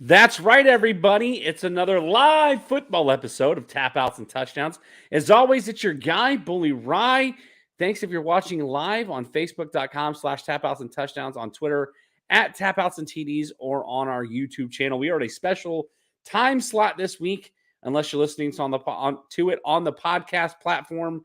That's right, everybody. It's another live football episode of Tap Outs and Touchdowns. As always, it's your guy, Bully Rye. Thanks if you're watching live on Facebook.com/tapouts and touchdowns, on Twitter at Tapouts and TDs, or on our YouTube channel. We are at a special time slot this week, unless you're listening to it on the podcast platform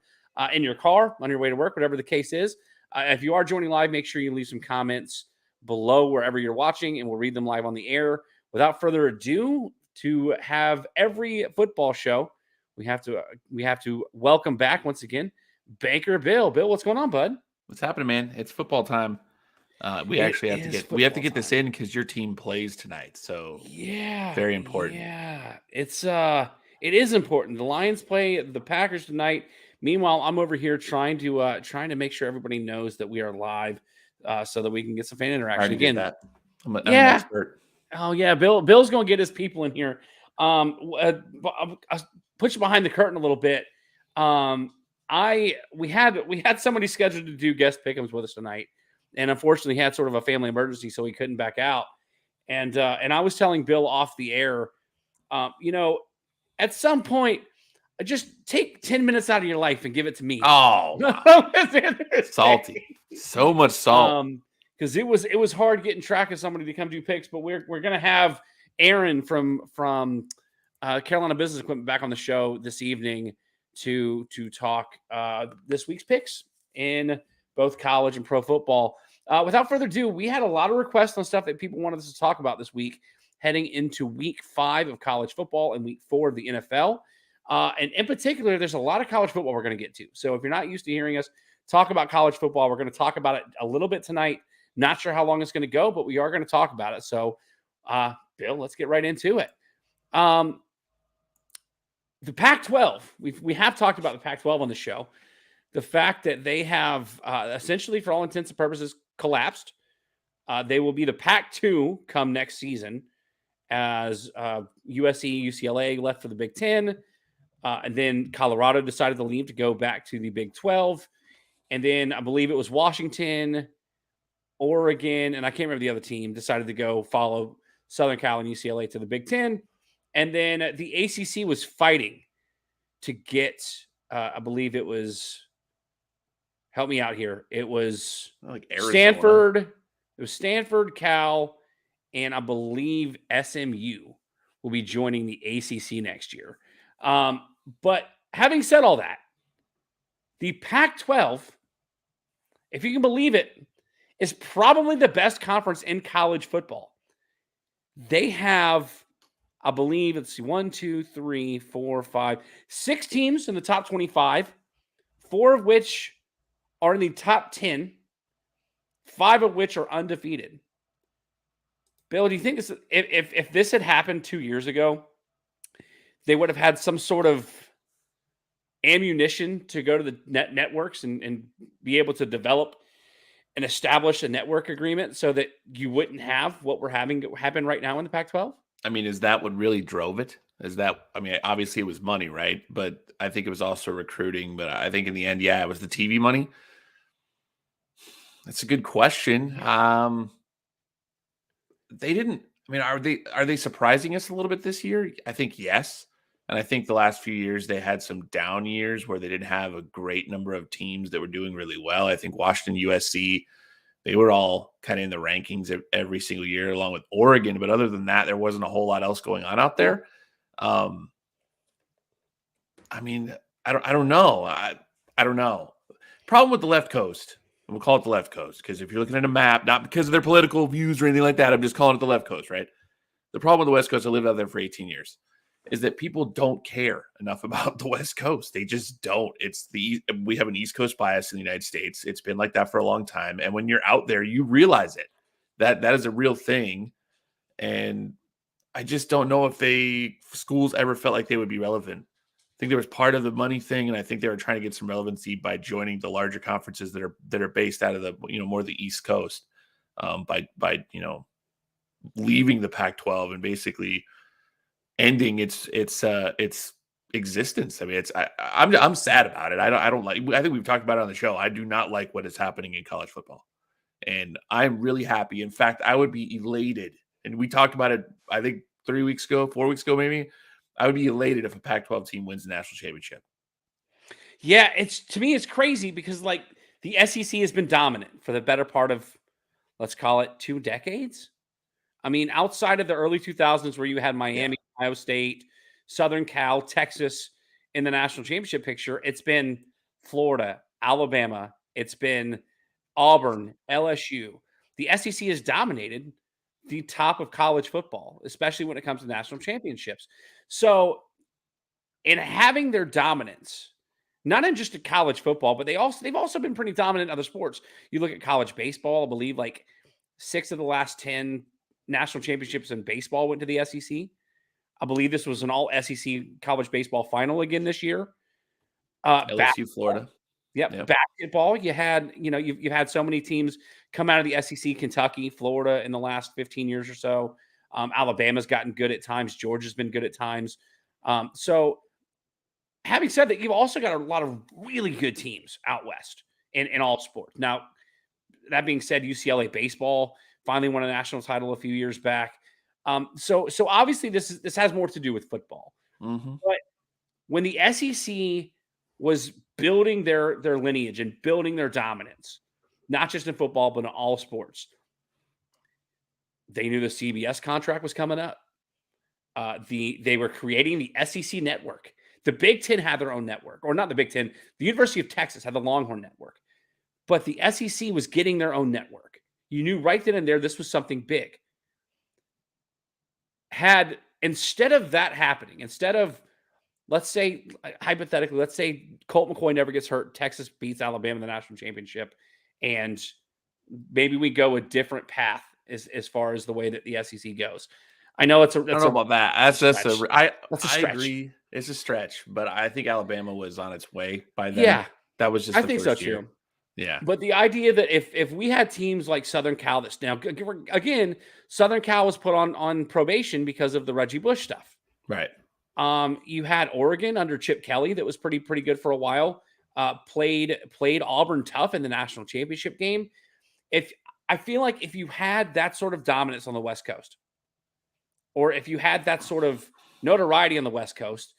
in your car, on your way to work, whatever the case is. If you are joining live, make sure you leave some comments below wherever you're watching, and we'll read them live on the air. Without further ado, to have every football show, we have to welcome back once again Banker Bill. Bill, what's going on, bud? What's happening, man? It's football time. We have to get this in because your team plays tonight. So yeah, very important. Yeah, it is important. The Lions play the Packers tonight. Meanwhile, I'm over here trying to make sure everybody knows that we are live, so that we can get some fan interaction again. I'm an expert. Oh yeah, Bill's gonna get his people in here. I'll put you behind the curtain a little bit. We had somebody scheduled to do guest pick'ems with us tonight, and unfortunately he had sort of a family emergency, so he couldn't back out. And I was telling Bill off the air, at some point, just take 10 minutes out of your life and give it to me. Oh, salty, so much salt. Because it was hard getting track of somebody to come do picks, but we're gonna have Aaron from Carolina Business Equipment back on the show this evening to talk this week's picks in both college and pro football. Without further ado, we had a lot of requests on stuff that people wanted us to talk about this week, heading into week 5 of college football and week 4 of the NFL. And in particular, there's a lot of college football we're going to get to. So if you're not used to hearing us talk about college football, we're going to talk about it a little bit tonight. Not sure how long it's going to go, but we are going to talk about it. So, Bill, let's get right into it. The Pac-12, we have talked about the Pac-12 on the show. The fact that they have essentially, for all intents and purposes, collapsed. They will be the Pac-2 come next season, as USC, UCLA left for the Big Ten. And then Colorado decided to leave to go back to the Big 12. And then I believe it was Washington, Oregon, and I can't remember the other team, decided to go follow Southern Cal and UCLA to the Big Ten. And then the ACC was fighting to get, I believe it was, help me out here. It was like Arizona. Stanford. It was Stanford, Cal, and I believe SMU will be joining the ACC next year. But having said all that, the Pac-12, if you can believe it, is probably the best conference in college football. They have, I believe, let's see, 1, 2, 3, 4, 5, 6 teams in the top 25, 4 of which are in the top 10, 5 of which are undefeated. Bill, do you think if this had happened 2 years ago, they would have had some sort of ammunition to go to the networks and be able to develop and establish a network agreement so that you wouldn't have what we're having happen right now in the Pac-12? I mean, is that what really drove it? Obviously it was money, right? But I think it was also recruiting. But I think in the end, yeah, it was the TV money. That's a good question. They didn't. I mean, are they surprising us a little bit this year? I think yes. And I think the last few years they had some down years where they didn't have a great number of teams that were doing really well. I think Washington, USC, they were all kind of in the rankings every single year along with Oregon. But other than that, there wasn't a whole lot else going on out there. I mean, I don't know. I don't know. Problem with the left coast, and we'll call it the left coast, because if you're looking at a map, not because of their political views or anything like that, I'm just calling it the left coast, right? The problem with the West Coast, I lived out there for 18 years. Is that people don't care enough about the West Coast. They just don't. We have an East Coast bias in the United States. It's been like that for a long time. And when you're out there, you realize it. That is a real thing. And I just don't know if schools ever felt like they would be relevant. I think there was part of the money thing, and I think they were trying to get some relevancy by joining the larger conferences that are based out of the more the East Coast, by leaving the Pac-12 and basically ending its existence. I mean, I'm sad about it. I don't like. I think we've talked about it on the show. I do not like what is happening in college football, and I'm really happy. In fact, I would be elated And we talked about it, I think 4 weeks ago, maybe. I would be elated if a Pac-12 team wins the national championship. Yeah, to me, it's crazy because like the SEC has been dominant for the better part of, let's call it 2 decades. I mean, outside of the early 2000s where you had Yeah. Miami, Ohio State, Southern Cal, Texas in the national championship picture, it's been Florida, Alabama, it's been Auburn, LSU. The SEC has dominated the top of college football, especially when it comes to national championships. So, in having their dominance, not in just college football, but they've also been pretty dominant in other sports. You look at college baseball, I believe like 6 of the last 10 national championships in baseball went to the SEC. I believe this was an all SEC college baseball final again this year. LSU, Florida. Yep. Basketball, you've had so many teams come out of the SEC, Kentucky, Florida in the last 15 years or so. Alabama's gotten good at times. Georgia's been good at times. So having said that, you've also got a lot of really good teams out west in all sports. Now, that being said, UCLA baseball finally won a national title a few years back. So obviously this has more to do with football. Mm-hmm. But when the SEC was building their lineage and building their dominance, not just in football but in all sports, they knew the CBS contract was coming up. They were creating the SEC network. The Big Ten had their own network, or not the Big Ten. The University of Texas had the Longhorn Network, but the SEC was getting their own network. You knew right then and there this was something big. Instead of that happening, instead of, let's say, hypothetically, let's say Colt McCoy never gets hurt, Texas beats Alabama in the national championship, and maybe we go a different path as far as the way that the SEC goes. I know I don't know about that. I stretch. agree. It's a stretch, but I think Alabama was on its way by then. Yeah, that was just. I think so too. Yeah, but the idea that if we had teams like Southern Cal, that's now again, Southern Cal was put on probation because of the Reggie Bush stuff. Right. You had Oregon under Chip Kelly that was pretty good for a while. Played Auburn tough in the national championship game. I feel like if you had that sort of dominance on the West Coast, or if you had that sort of notoriety on the West Coast,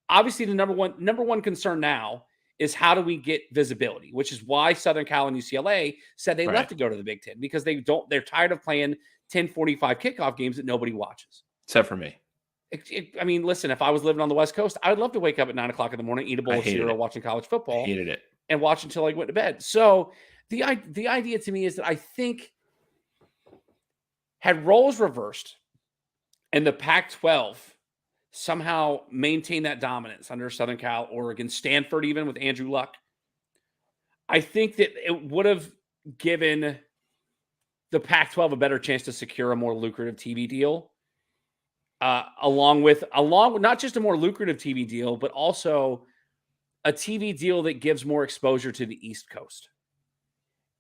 obviously the number one concern now is how do we get visibility, which is why Southern Cal and UCLA said they left to go to the Big Ten, because they're tired of playing 10:45 kickoff games that nobody watches. Except for me. I mean, listen, if I was living on the West Coast, I'd love to wake up at 9 o'clock in the morning, eat a bowl of cereal, watching college football. I hated it. And watch until I went to bed. So the idea to me is that I think had roles reversed and the Pac-12 somehow maintained that dominance under Southern Cal, Oregon, Stanford, even with Andrew Luck, I think that it would have given the Pac-12 a better chance to secure a more lucrative TV deal, along with not just a more lucrative TV deal, but also a TV deal that gives more exposure to the East Coast.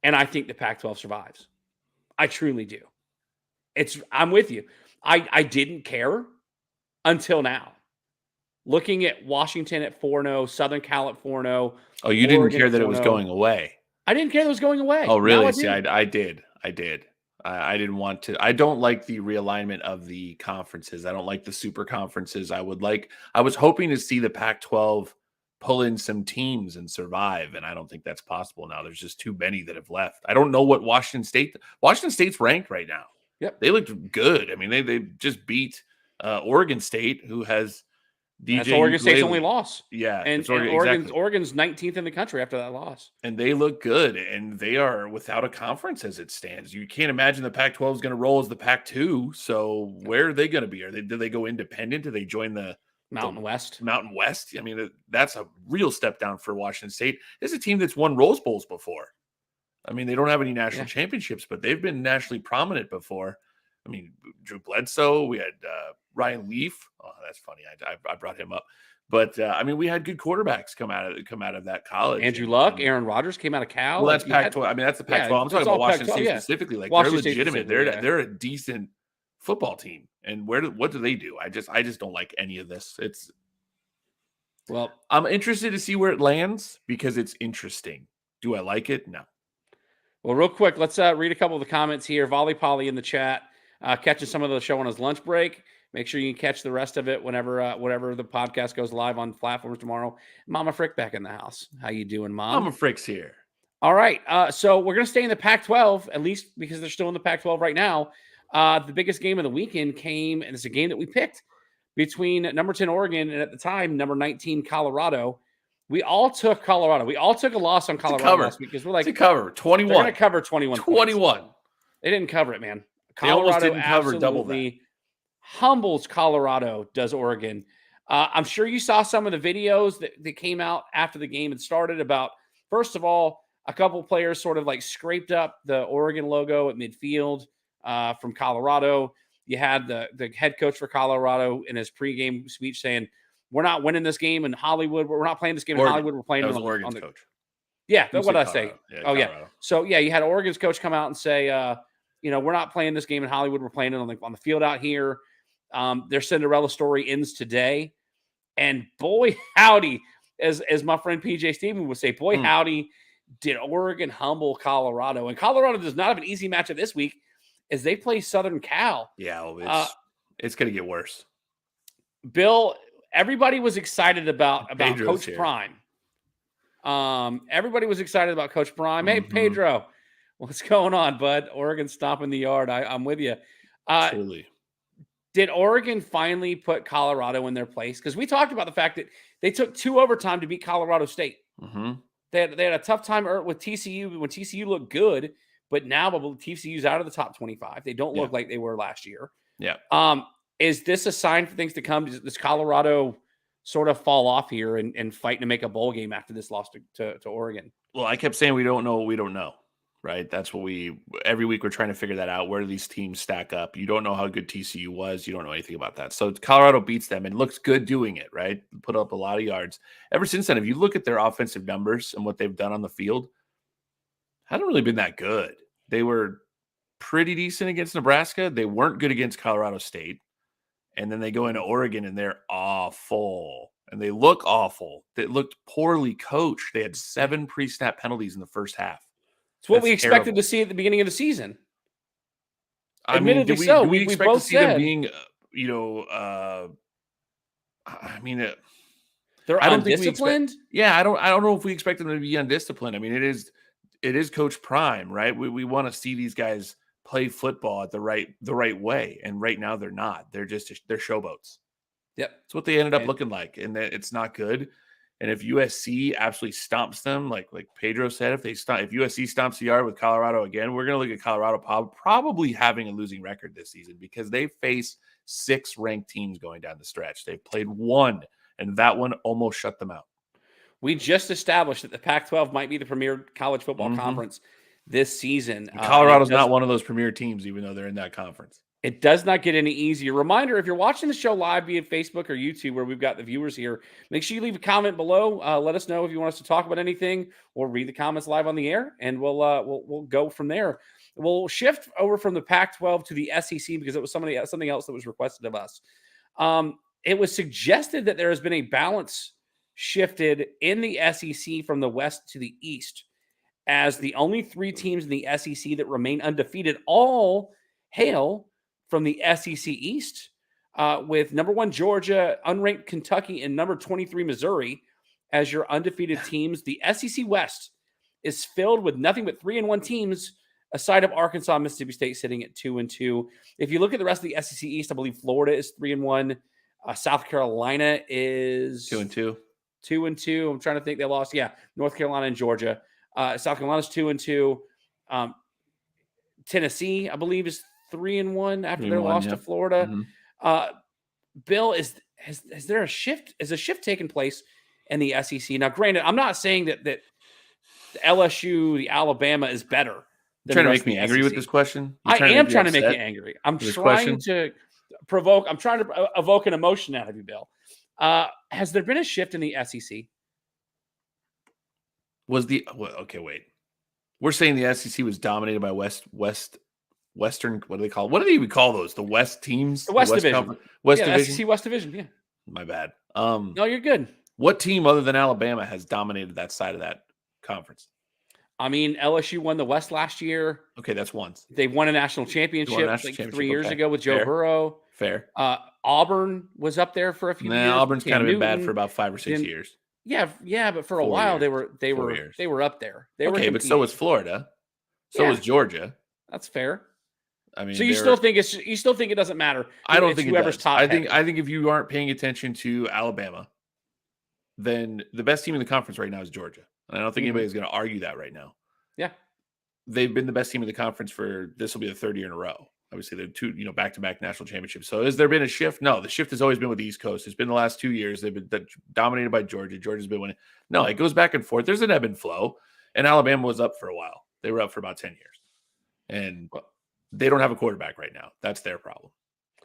And I think the Pac-12 survives. I truly do. I'm with you. I didn't care until now. Looking at Washington at 4-0, Southern Cal at 4-0. Oh, you didn't care that it was going away. I didn't care that it was going away. Oh, really? See, I did. I didn't want to. I don't like the realignment of the conferences. I don't like the super conferences. I was hoping to see the Pac-12 pull in some teams and survive, and I don't think that's possible now. There's just too many that have left. I don't know what Washington State's ranked right now. Yep. They looked good. I mean, they just beat Oregon State, who has DJ. That's Oregon State's only loss. Yeah, and Oregon's 19th in the country after that loss. And they look good, and they are without a conference as it stands. You can't imagine the Pac-12 is going to roll as the Pac-2. So where are they going to be? Do they go independent? Do they join the Mountain West? I mean, that's a real step down for Washington State. This is a team that's won Rose Bowls before. I mean, they don't have any national championships, but they've been nationally prominent before. I mean, Drew Bledsoe, we had Ryan Leaf. Oh, that's funny. I brought him up. But, I mean, we had good quarterbacks come out of that college. Andrew Luck, Aaron Rodgers came out of Cal. Well, that's Pac-12. I mean, that's the Pac-12. I'm talking about Washington State specifically. Like, they're legitimate. They're a decent football team. And what do they do? I just don't like any of this. I'm interested to see where it lands because it's interesting. Do I like it? No. Well, real quick, let's read a couple of the comments here. Volley Polly in the chat. catching some of the show on his lunch break. Make sure you can catch the rest of it whenever the podcast goes live on platforms tomorrow. Mama Frick back in the house. How you doing, Mom? Mama Frick's here. All right. So we're going to stay in the Pac-12, at least because they're still in the Pac-12 right now. The biggest game of the weekend came, and it's a game that we picked between number 10 Oregon and at the time number 19 Colorado. We all took Colorado. We all took a loss on Colorado last week because we're like, it's a cover. 21. They're going to cover 21. 21. Points. They didn't cover it, man. Colorado almost didn't cover double that. Humbles Colorado, does Oregon. I'm sure you saw some of the videos that came out after the game had started about, first of all, a couple players sort of like scraped up the Oregon logo at midfield from Colorado. You had the head coach for Colorado in his pregame speech saying, "We're not winning this game in Hollywood. We're not playing this game in Hollywood. We're playing that was on Oregon's the coach." Yeah, that's what I say. Yeah, oh, yeah. So, yeah, you had Oregon's coach come out and say, we're not playing this game in Hollywood. We're playing it on the field out here. Their Cinderella story ends today. And boy, howdy, as my friend PJ Stephen would say, boy, howdy, did Oregon humble Colorado. And Colorado does not have an easy matchup this week as they play Southern Cal. Yeah, it's going to get worse. Bill, everybody was excited about Coach here. Prime. Everybody was excited about Coach Prime. Hey, Pedro, what's going on, bud? Oregon stomping the yard. I'm with you. Truly. Did Oregon finally put Colorado in their place? Because we talked about the fact that they took 2 overtime to beat Colorado State. Mm-hmm. They had a tough time with TCU when TCU looked good, but now TCU's out of the top 25. They don't look like they were last year. Yeah. Is this a sign for things to come? Does Colorado sort of fall off here and fight to make a bowl game after this loss to Oregon? Well, I kept saying we don't know what we don't know, right? That's what every week we're trying to figure that out. Where do these teams stack up? You don't know how good TCU was. You don't know anything about that. So Colorado beats them and looks good doing it, right? Put up a lot of yards. Ever since then, if you look at their offensive numbers and what they've done on the field, hasn't really been that good. They were pretty decent against Nebraska. They weren't good against Colorado State. And then they go into Oregon and they're awful. And they look awful. They looked poorly coached. They had 7 pre-snap penalties in the first half. It's what we expected to see at the beginning of the season. I mean, do we expect to see them being, they're undisciplined? I don't know if we expect them to be undisciplined. I mean, it is Coach Prime, right? We want to see these guys play football at the right way, and right now they're not. They're showboats. Yep, it's what they ended up looking like, and it's not good. And if USC absolutely stomps them, like Pedro said, if USC stomps the yard with Colorado again, we're going to look at Colorado probably having a losing record this season because they face 6 ranked teams going down the stretch. They've played 1, and that one almost shut them out. We just established that the Pac-12 might be the premier college football conference this season. Colorado's not one of those premier teams, even though they're in that conference. It does not get any easier. Reminder, if you're watching the show live via Facebook or YouTube, where we've got the viewers here, make sure you leave a comment below. Let us know if you want us to talk about anything or read the comments live on the air, and we'll go from there. We'll shift over from the Pac-12 to the SEC because it was something else that was requested of us. It was suggested that there has been a balance shifted in the SEC from the West to the East, as the only 3 teams in the SEC that remain undefeated all hail from the SEC East, with number 1 Georgia, unranked Kentucky, and number 23 Missouri as your undefeated teams. The SEC West is filled with nothing but 3-1 teams, aside of Arkansas, Mississippi State sitting at 2-2. If you look at the rest of the SEC East, I believe Florida is 3-1. South Carolina is 2-2. 2-2. I'm trying to think. They lost. Yeah, North Carolina and Georgia. South Carolina's 2-2. Tennessee, I believe, is 3-1 after their loss to Florida. Bill, has there a shift? Is a shift taking place in the SEC? Now, granted, I'm not saying that the LSU, the Alabama is better. You're trying to make me angry with this question? I am trying to make you angry. I'm trying to provoke. I'm trying to evoke an emotion out of you, Bill. Has there been a shift in the SEC? Okay, wait. We're saying the SEC was dominated by Western. What do they call? What do they even call those? The West teams. The West Division. Division. SEC West Division. Yeah. My bad. No, you're good. What team other than Alabama has dominated that side of that conference? I mean, LSU won the West last year. Okay, that's once. They won a national They championship won a national like championship. 3 years Okay. ago with Joe Fair. Burrow. Fair. Auburn was up there for a few years. Nah, Auburn's Cam kind of been bad Newton. for about 5 or 6 Then- years. Yeah, but for a 4 while years. 4 years. they were up there. They were Okay, but so was competing. Florida. So Yeah. was Georgia. That's fair. I mean, So you still think it doesn't matter? I don't It's think it whoever's does. top I think heavy. if you aren't paying attention to Alabama, then the best team in the conference right now is Georgia. And I don't think anybody's going to argue that right now. Yeah. They've been the best team in the conference for this will be the third year in a row. Obviously, they're two, back-to-back national championships. So has there been a shift? No, the shift has always been with the East Coast. It's been the last 2 years. They've been dominated by Georgia. Georgia's been winning. No, it goes back and forth. There's an ebb and flow. And Alabama was up for a while. They were up for about 10 years. And they don't have a quarterback right now. That's their problem.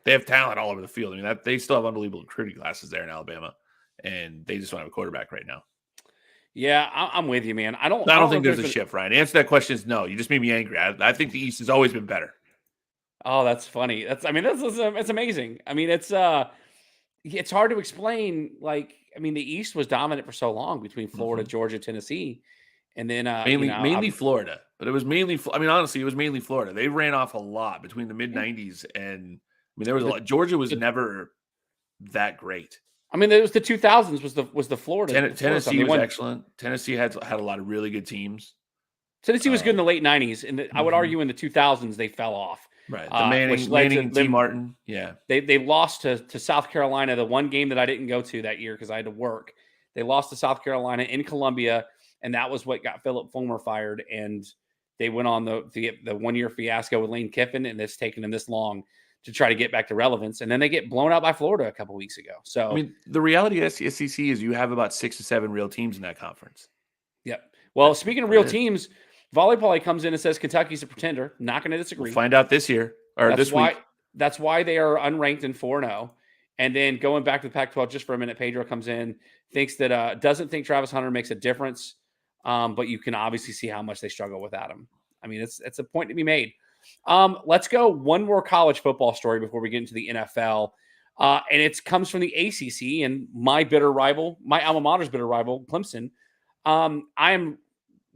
They have talent all over the field. I mean, they still have unbelievable recruiting classes there in Alabama. And they just don't have a quarterback right now. Yeah, I'm with you, man. I don't think there's a shift, Ryan. The answer to that question is no. You just made me angry. I think the East has always been better. Oh, that's funny. It's amazing. I mean, it's hard to explain. Like, I mean, the East was dominant for so long between Florida, Georgia, Tennessee, and then mainly Florida. But it was mainly. I mean, honestly, it was mainly Florida. They ran off a lot between the mid '90s and. I mean, there was a lot. Georgia was never that great. I mean, it was the 2000s was the Florida. Tennessee was excellent. Tennessee had a lot of really good teams. Tennessee was good in the late 90s, and I would argue in the 2000s they fell off. Right, the Manning and T. Martin. Yeah, they lost to South Carolina. The one game that I didn't go to that year because I had to work. They lost to South Carolina in Columbia, and that was what got Philip Fulmer fired. And they went on the 1 year fiasco with Lane Kiffin, and it's taken them this long to try to get back to relevance. And then they get blown out by Florida a couple weeks ago. So, I mean, the reality of the SEC is you have about 6 to 7 real teams in that conference. Yep. Well, speaking of real teams, Volleyball comes in and says Kentucky's a pretender. Not going to disagree. We'll find out this year or this week. That's why they are unranked in 4-0. And then going back to the Pac-12 just for a minute, Pedro comes in, thinks that doesn't think Travis Hunter makes a difference, but you can obviously see how much they struggle without him. I mean, it's a point to be made. Let's go one more college football story before we get into the NFL. And it comes from the ACC and my alma mater's bitter rival, Clemson.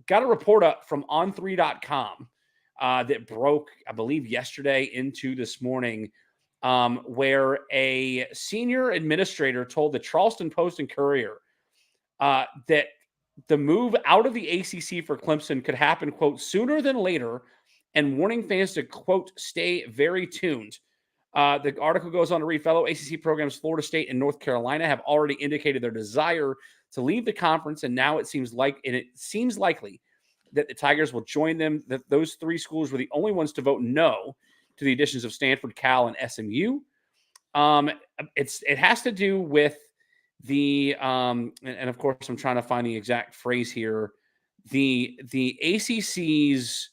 Got a report up from on3.com that broke, I believe, yesterday into this morning, where a senior administrator told the Charleston Post and Courier that the move out of the ACC for Clemson could happen, quote, sooner than later, and warning fans to, quote, stay very tuned. The article goes on to read, fellow ACC programs Florida State and North Carolina have already indicated their desire to leave the conference, and now it seems likely that the Tigers will join them. That those three schools were the only ones to vote no to the additions of Stanford, Cal, and SMU. It has to do with the and of course I'm trying to find the exact phrase here. The ACC's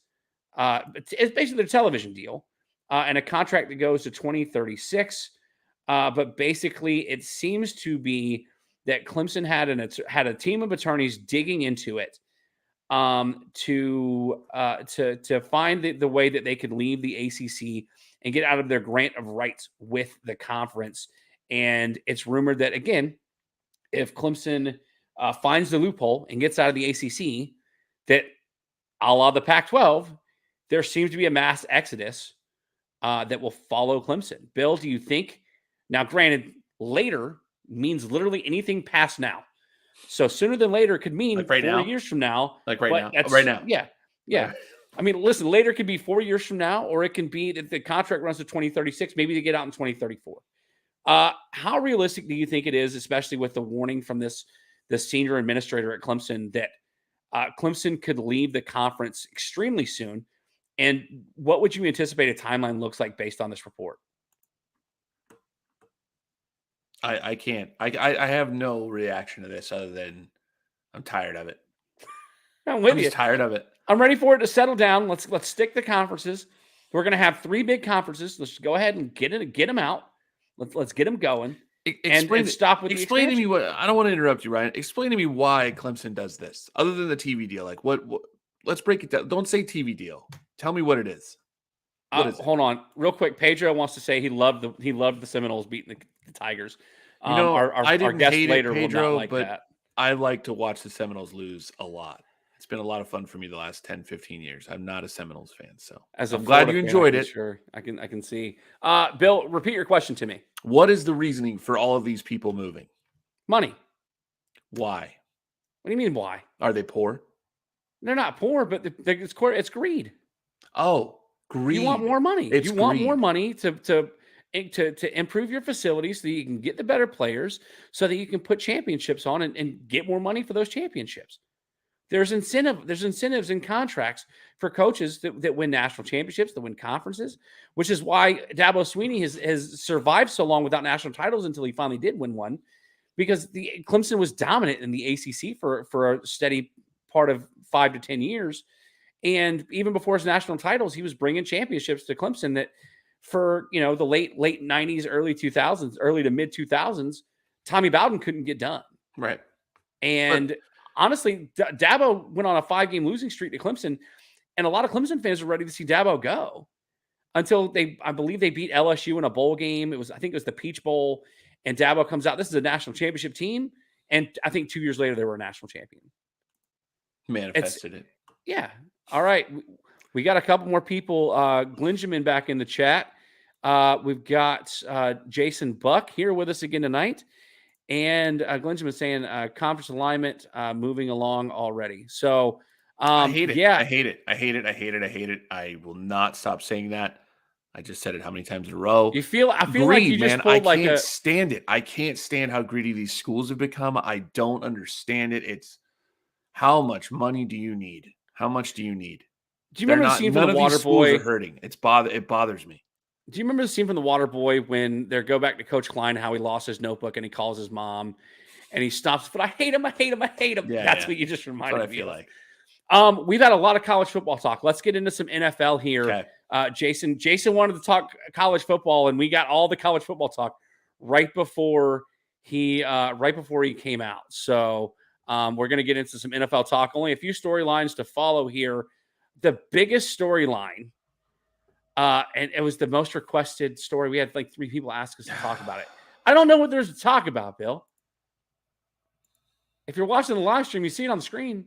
it's basically their television deal and a contract that goes to 2036. But basically, it seems to be that Clemson had a team of attorneys digging into it to find the way that they could leave the ACC and get out of their grant of rights with the conference. And it's rumored that, again, if Clemson finds the loophole and gets out of the ACC, that a la the Pac-12, there seems to be a mass exodus that will follow Clemson. Bill, do you think? Now, granted, later means literally anything past now. So sooner than later could mean like 4 years from now. Like right now. Right now. Yeah. Yeah. I mean, listen, later could be 4 years from now, or it can be that the contract runs to 2036. Maybe they get out in 2034. How realistic do you think it is, especially with the warning from the senior administrator at Clemson, that Clemson could leave the conference extremely soon? And what would you anticipate a timeline looks like based on this report? I can't. I have no reaction to this other than I'm tired of it. I'm just tired of it. I'm ready for it to settle down. Let's stick the conferences. We're going to have 3 big conferences. Let's go ahead and get them out. Let's get them going. And stop with explain to me what I don't want to interrupt you, Ryan. Explain to me why Clemson does this, other than the TV deal. Like what let's break it down. Don't say TV deal. Tell me what it is. What is it? Hold on, real quick. Pedro wants to say he loved the Seminoles beating the Tigers. I didn't our guest hate later it, Pedro, will not like but that. I like to watch the Seminoles lose a lot. It's been a lot of fun for me the last 10, 15 years. I'm not a Seminoles fan, so As a I'm glad Florida you fan, enjoyed it. sure, I can see. Bill, repeat your question to me. What is the reasoning for all of these people moving? Money. Why? What do you mean why? Are they poor? They're not poor, but it's greed. Oh, greed. You want more money. It's You want more greed. money to improve your facilities so that you can get the better players, so that you can put championships on and get more money for those championships. There's incentives in contracts for coaches that win national championships, that win conferences, which is why Dabo Swinney has survived so long without national titles until he finally did win one, because the Clemson was dominant in the ACC for a steady part of 5 to 10 years. And even before his national titles, he was bringing championships to Clemson that for, the late 90s, early 2000s, early to mid 2000s, Tommy Bowden couldn't get done. Right. And honestly, Dabo went on a 5-game losing streak to Clemson, and a lot of Clemson fans were ready to see Dabo go until I believe they beat LSU in a bowl game. I think it was the Peach Bowl, and Dabo comes out. This is a national championship team, and I think 2 years later they were a national champion. Manifested it. Yeah. All right. We got a couple more people. Glinjamin back in the chat. We've got Jason Buck here with us again tonight. And Glinjamin saying conference alignment moving along already. So I hate it. Yeah. I hate it. I hate it. I hate it. I hate it. I will not stop saying that. I just said it how many times in a row. I feel greed, like you just man. pulled I can't stand it. I can't stand how greedy these schools have become. I don't understand it. It's how much money do you need? How much do you need? Do you remember the scene from None The of Water these schools Boy? are hurting. It bothers me. Do you remember the scene from The Water Boy when they go back to Coach Klein, how he lost his notebook and he calls his mom and he stops, but I hate him. I hate him. I hate him. Yeah, That's what you just reminded That's what me I feel of. like. We've had a lot of college football talk. Let's get into some NFL here. Okay. Jason wanted to talk college football, and we got all the college football talk right before he came out. So we're going to get into some NFL talk. Only a few storylines to follow here. The biggest storyline, and it was the most requested story. We had like 3 people ask us to talk about it. I don't know what there's to talk about, Bill. If you're watching the live stream, you see it on the screen.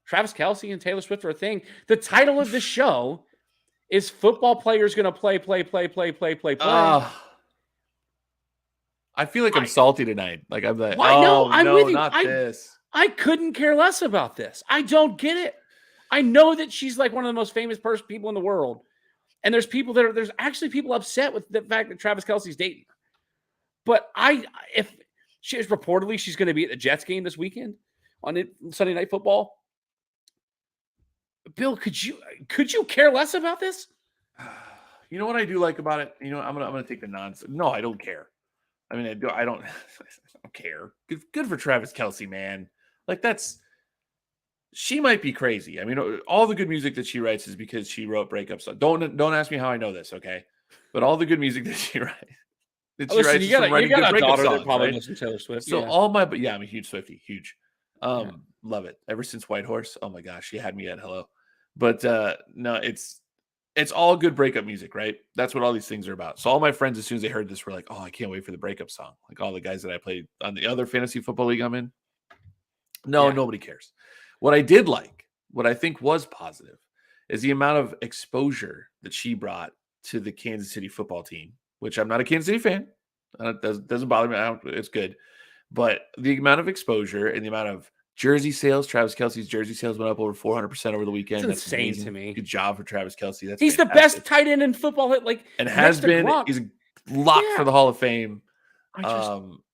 Travis Kelce and Taylor Swift are a thing. The title of the show is Football Players Going to Play. I feel like I'm salty tonight. Like I'm like, I'm with you. Not this. I couldn't care less about this. I don't get it. I know that she's like one of the most famous people in the world. And there's actually people upset with the fact that Travis Kelce's dating her. But if she's reportedly she's going to be at the Jets game this weekend on Sunday Night Football. Bill, could you care less about this? You know what I do like about it? I'm gonna take the nonsense. No, I don't care. I mean, I don't care. Good for Travis Kelce, man. Like she might be crazy. I mean, all the good music that she writes is because she wrote breakup songs. Don't ask me how I know this, okay? But all the good music that she writes. You got a daughter that probably listens to Taylor Swift. So I'm a huge Swiftie, huge. Love it. Ever since White Horse, oh my gosh, she had me at hello. But no, it's all good breakup music, right? That's what all these things are about. So all my friends, as soon as they heard this, were like, "Oh, I can't wait for the breakup song." Like all the guys that I played on the other fantasy football league I'm in. No, nobody cares. What I did like, what I think was positive, is the amount of exposure that she brought to the Kansas City football team. Which I'm not a Kansas City fan. It doesn't bother me. It's good. But the amount of exposure and the amount of jersey sales, Travis Kelce's jersey sales went up over 400% over the weekend. That's insane to me. Good job for Travis Kelce. He's fantastic. The best tight end in football. And has been. He's locked for the Hall of Fame.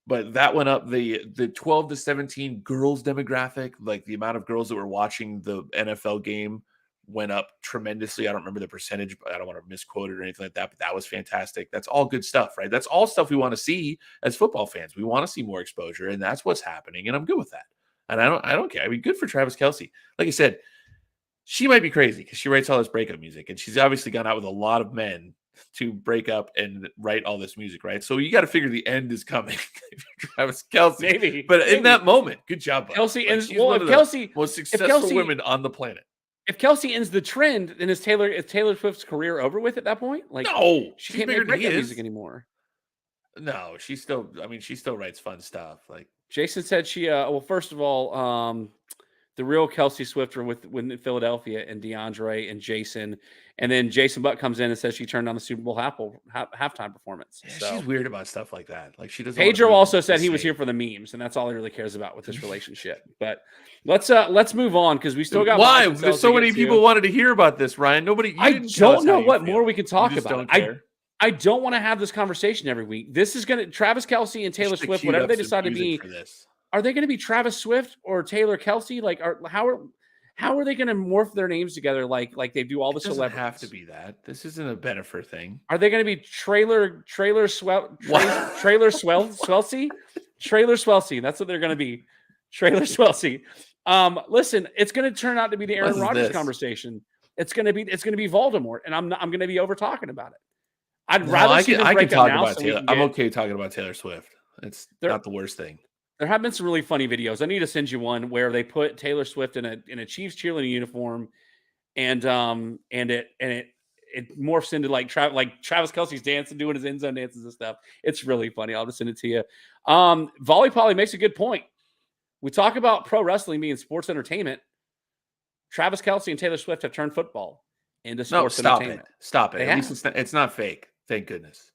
But that went up. The 12 to 17 girls demographic, like the amount of girls that were watching the NFL game, went up tremendously. I don't remember the percentage, but I don't want to misquote it or anything like that, but that was fantastic. That's all good stuff, right? That's all stuff we want to see as football fans. We want to see more exposure, and that's what's happening, and I'm good with that. And I don't care. I mean, good for Travis Kelce. Like I said, she might be crazy because she writes all this breakup music, and she's obviously gone out with a lot of men to break up and write all this music, right? So you got to figure the end is coming if you're Travis Kelce. Maybe. But in that moment, good job, bud. Kelce ends, she's one of the most successful Kelce, women on the planet. If Kelce ends the trend, then is Taylor Swift's career over with at that point? Like, no, she can't make breakup music anymore. No, she still writes fun stuff. Like Jason said, she. Well, first of all, the real Kelce Swift are with Philadelphia and DeAndre and Jason. And then Jason Butt comes in and says she turned on the Super Bowl halftime performance. Yeah, So she's weird about stuff like that. Like she doesn't. Pedro want to also be said he was here for the memes, and that's all he really cares about with this relationship. But let's move on because we still got why there's so many people wanted to hear about this, Ryan. Nobody. I don't know what more we can talk about. Don't care. I don't want to have this conversation every week. This is going to Travis Kelce and Taylor Swift, whatever they decide to be. Are they going to be Travis Swift or Taylor Kelce? Like, how are they going to morph their names together like they do all the celebrities? Have to be that. This isn't a Bennifer thing. Are they going to be Trailer Swelcy? Trailer Swelcy. That's what they're going to be. Trailer Swelcy. Listen, it's going to turn out to be the Aaron Rodgers conversation. It's going to be Voldemort, and I'm going to be over talking about it. I'd rather see them break up now. I'm okay talking about Taylor Swift. It's not the worst thing. There have been some really funny videos. I need to send you one where they put Taylor Swift in a Chiefs cheerleading uniform, and it morphs into like Travis Kelce's dancing, doing his end zone dances and stuff. It's really funny. I'll just send it to you. Volley Polly makes a good point. We talk about pro wrestling being sports entertainment. Travis Kelce and Taylor Swift have turned football into sports entertainment. Stop it. At least it's not fake. Thank goodness.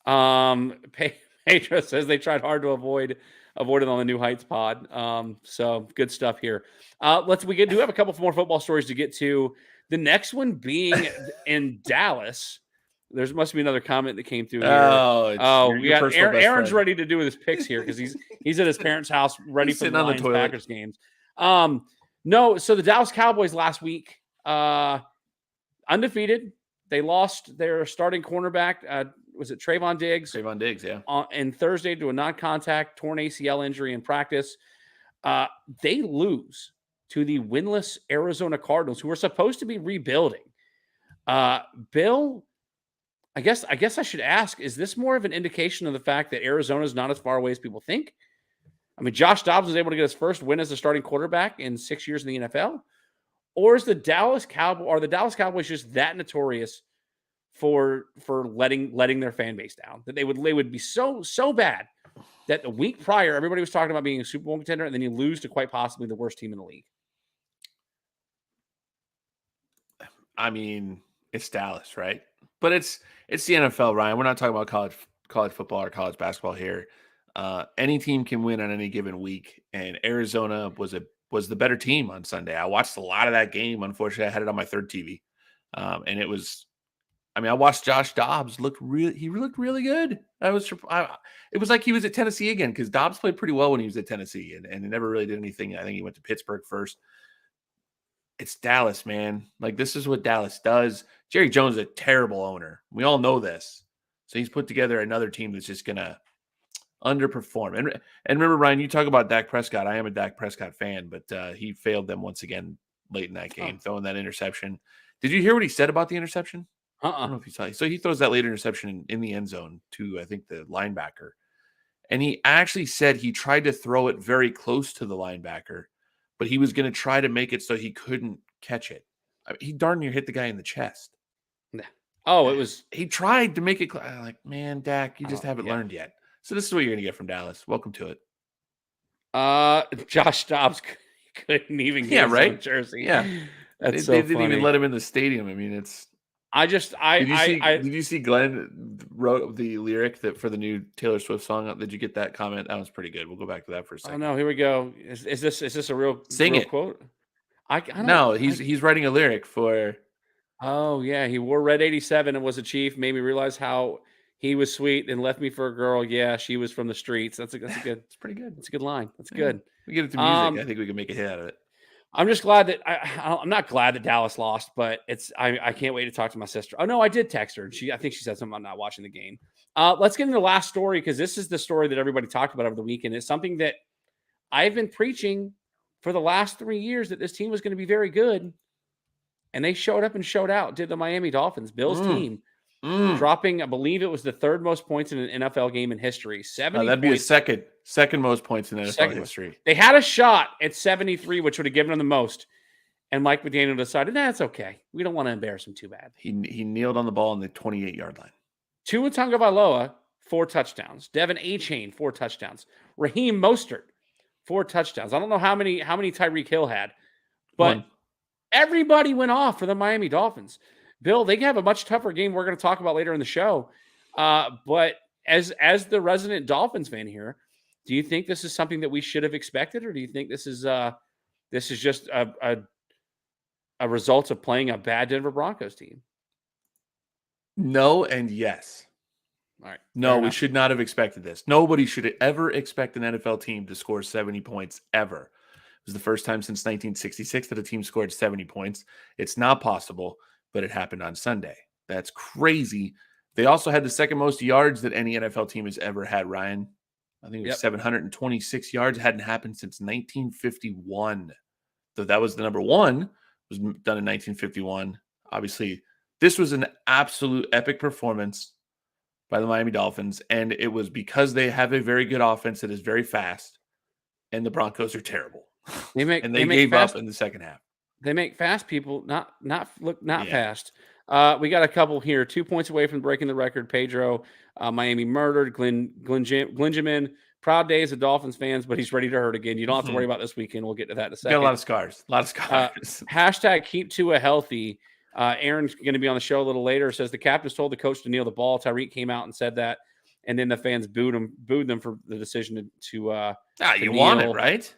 Pedro says they tried hard to avoid it on the New Heights pod. So good stuff here. We do have a couple more football stories to get to. The next one being in Dallas. There must be another comment that came through here. We got Aaron's ready to do his picks here because he's at his parents' house ready for the Lions Packers games. No, so the Dallas Cowboys last week, undefeated. They lost their starting cornerback. Was it Trayvon Diggs? Trayvon Diggs, yeah. And Thursday to a non-contact torn ACL injury in practice. They lose to the winless Arizona Cardinals, who are supposed to be rebuilding. Bill, I guess I should ask, is this more of an indication of the fact that Arizona is not as far away as people think? I mean, Josh Dobbs was able to get his first win as a starting quarterback in 6 years in the NFL. Or is the Dallas Cowboys just that notorious for letting their fan base down that they would be so bad that the week prior everybody was talking about being a Super Bowl contender, and then you lose to quite possibly the worst team in the league? I mean, it's Dallas, right? But it's the NFL, Ryan. We're not talking about college football or college basketball here. Any team can win on any given week, and Arizona was the better team on Sunday. I watched a lot of that game. Unfortunately, I had it on my third TV. And it was, I watched Josh Dobbs he looked really good. It was like he was at Tennessee again, because Dobbs played pretty well when he was at Tennessee and he never really did anything. I think he went to Pittsburgh first. It's Dallas, man. Like, this is what Dallas does. Jerry Jones is a terrible owner. We all know this. So he's put together another team that's just going to underperform. And remember, Ryan, you talk about Dak Prescott. I am a Dak Prescott fan, but he failed them once again late in that game, throwing that interception. Did you hear what he said about the interception? I don't know if you saw. So he throws that late interception in the end zone to, I think, the linebacker. And he actually said he tried to throw it very close to the linebacker, but he was going to try to make it so he couldn't catch it. He darn near hit the guy in the chest. Oh, it was. He tried to make it like, man, Dak, you just haven't learned yet. So this is what you're going to get from Dallas. Welcome to it. Josh Dobbs couldn't even get his own jersey. Yeah, that's they didn't even let him in the stadium. I mean, it's. Did you see Glenn wrote the lyric that for the new Taylor Swift song? Did you get that comment? That was pretty good. We'll go back to that for a second. Oh no, here we go. Is this a real quote? No, he's writing a lyric for. Oh yeah, he wore red 87 and was a Chief. Made me realize how he was sweet and left me for a girl. Yeah, she was from the streets. That's a good. It's pretty good. That's a good line. That's good. We get it to music. I think we can make a hit out of it. I'm just glad that I'm not glad that Dallas lost, but I can't wait to talk to my sister. Oh no, I did text her. I think she said something about not watching the game. Let's get into the last story, because this is the story that everybody talked about over the weekend. It's something that I've been preaching for the last 3 years, that this team was going to be very good, and they showed up and showed out. Did the Miami Dolphins, Bills team, dropping, I believe it was the third most points in an NFL game in history. 70. That'd be a second most points in NFL history. They had a shot at 73, which would have given them the most. And Mike McDaniel decided, that's okay. We don't want to embarrass him too bad. He kneeled on the ball on the 28-yard line. Tua Tagovailoa, 4 touchdowns. Devin Achane, 4 touchdowns. Raheem Mostert, 4 touchdowns. I don't know how many Tyreek Hill had, but One. everybody went off for the Miami Dolphins. Bill, they have a much tougher game we're going to talk about later in the show. But as the resident Dolphins fan here, do you think this is something that we should have expected, or do you think this is just a result of playing a bad Denver Broncos team? No and yes. All right. No, we should not have expected this. Nobody should ever expect an NFL team to score 70 points ever. It was the first time since 1966 that a team scored 70 points. It's not possible, but it happened on Sunday. That's crazy. They also had the second most yards that any NFL team has ever had, Ryan. I think it was 726 yards. It hadn't happened since 1951. So that was the number one. It was done in 1951. Obviously, this was an absolute epic performance by the Miami Dolphins, and it was because they have a very good offense that is very fast, and the Broncos are terrible. They gave up in the second half. They make fast people not fast. We got a couple here, 2 points away from breaking the record. Pedro, Miami murdered. Glinjamin, proud days of Dolphins fans, but he's ready to hurt again. You don't have to worry about this weekend. We'll get to that in a second. Got a lot of scars. Hashtag keep Tua healthy. Aaron's going to be on the show a little later. Says the captains told the coach to kneel the ball. Tyreek came out and said that, and then the fans booed them for the decision to you want it, right?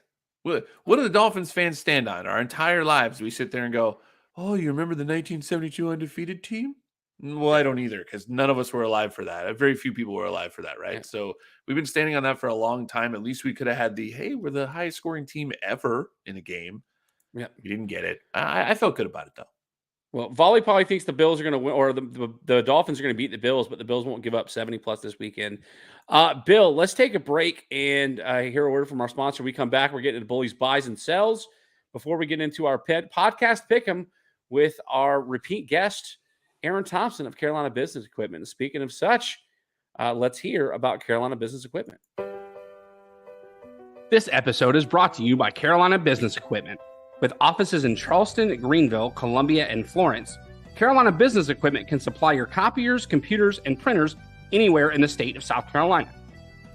What do the Dolphins fans stand on? Our entire lives, we sit there and go, "Oh, you remember the 1972 undefeated team?" Well, I don't either, because none of us were alive for that. Very few people were alive for that, right? Yeah. So we've been standing on that for a long time. At least we could have had we're the highest scoring team ever in a game. Yeah, we didn't get it. I felt good about it though. Well, Volley probably thinks the Bills are going to win, or the Dolphins are going to beat the Bills, but the Bills won't give up 70+ this weekend. Bill, let's take a break and hear a word from our sponsor. We come back. We're getting into Bullies buys and sells before we get into our podcast pick'em with our repeat guest, Aaron Thompson of Carolina Business Equipment. And speaking of such, let's hear about Carolina Business Equipment. This episode is brought to you by Carolina Business Equipment. With offices in Charleston, Greenville, Columbia, and Florence, Carolina Business Equipment can supply your copiers, computers, and printers anywhere in the state of South Carolina.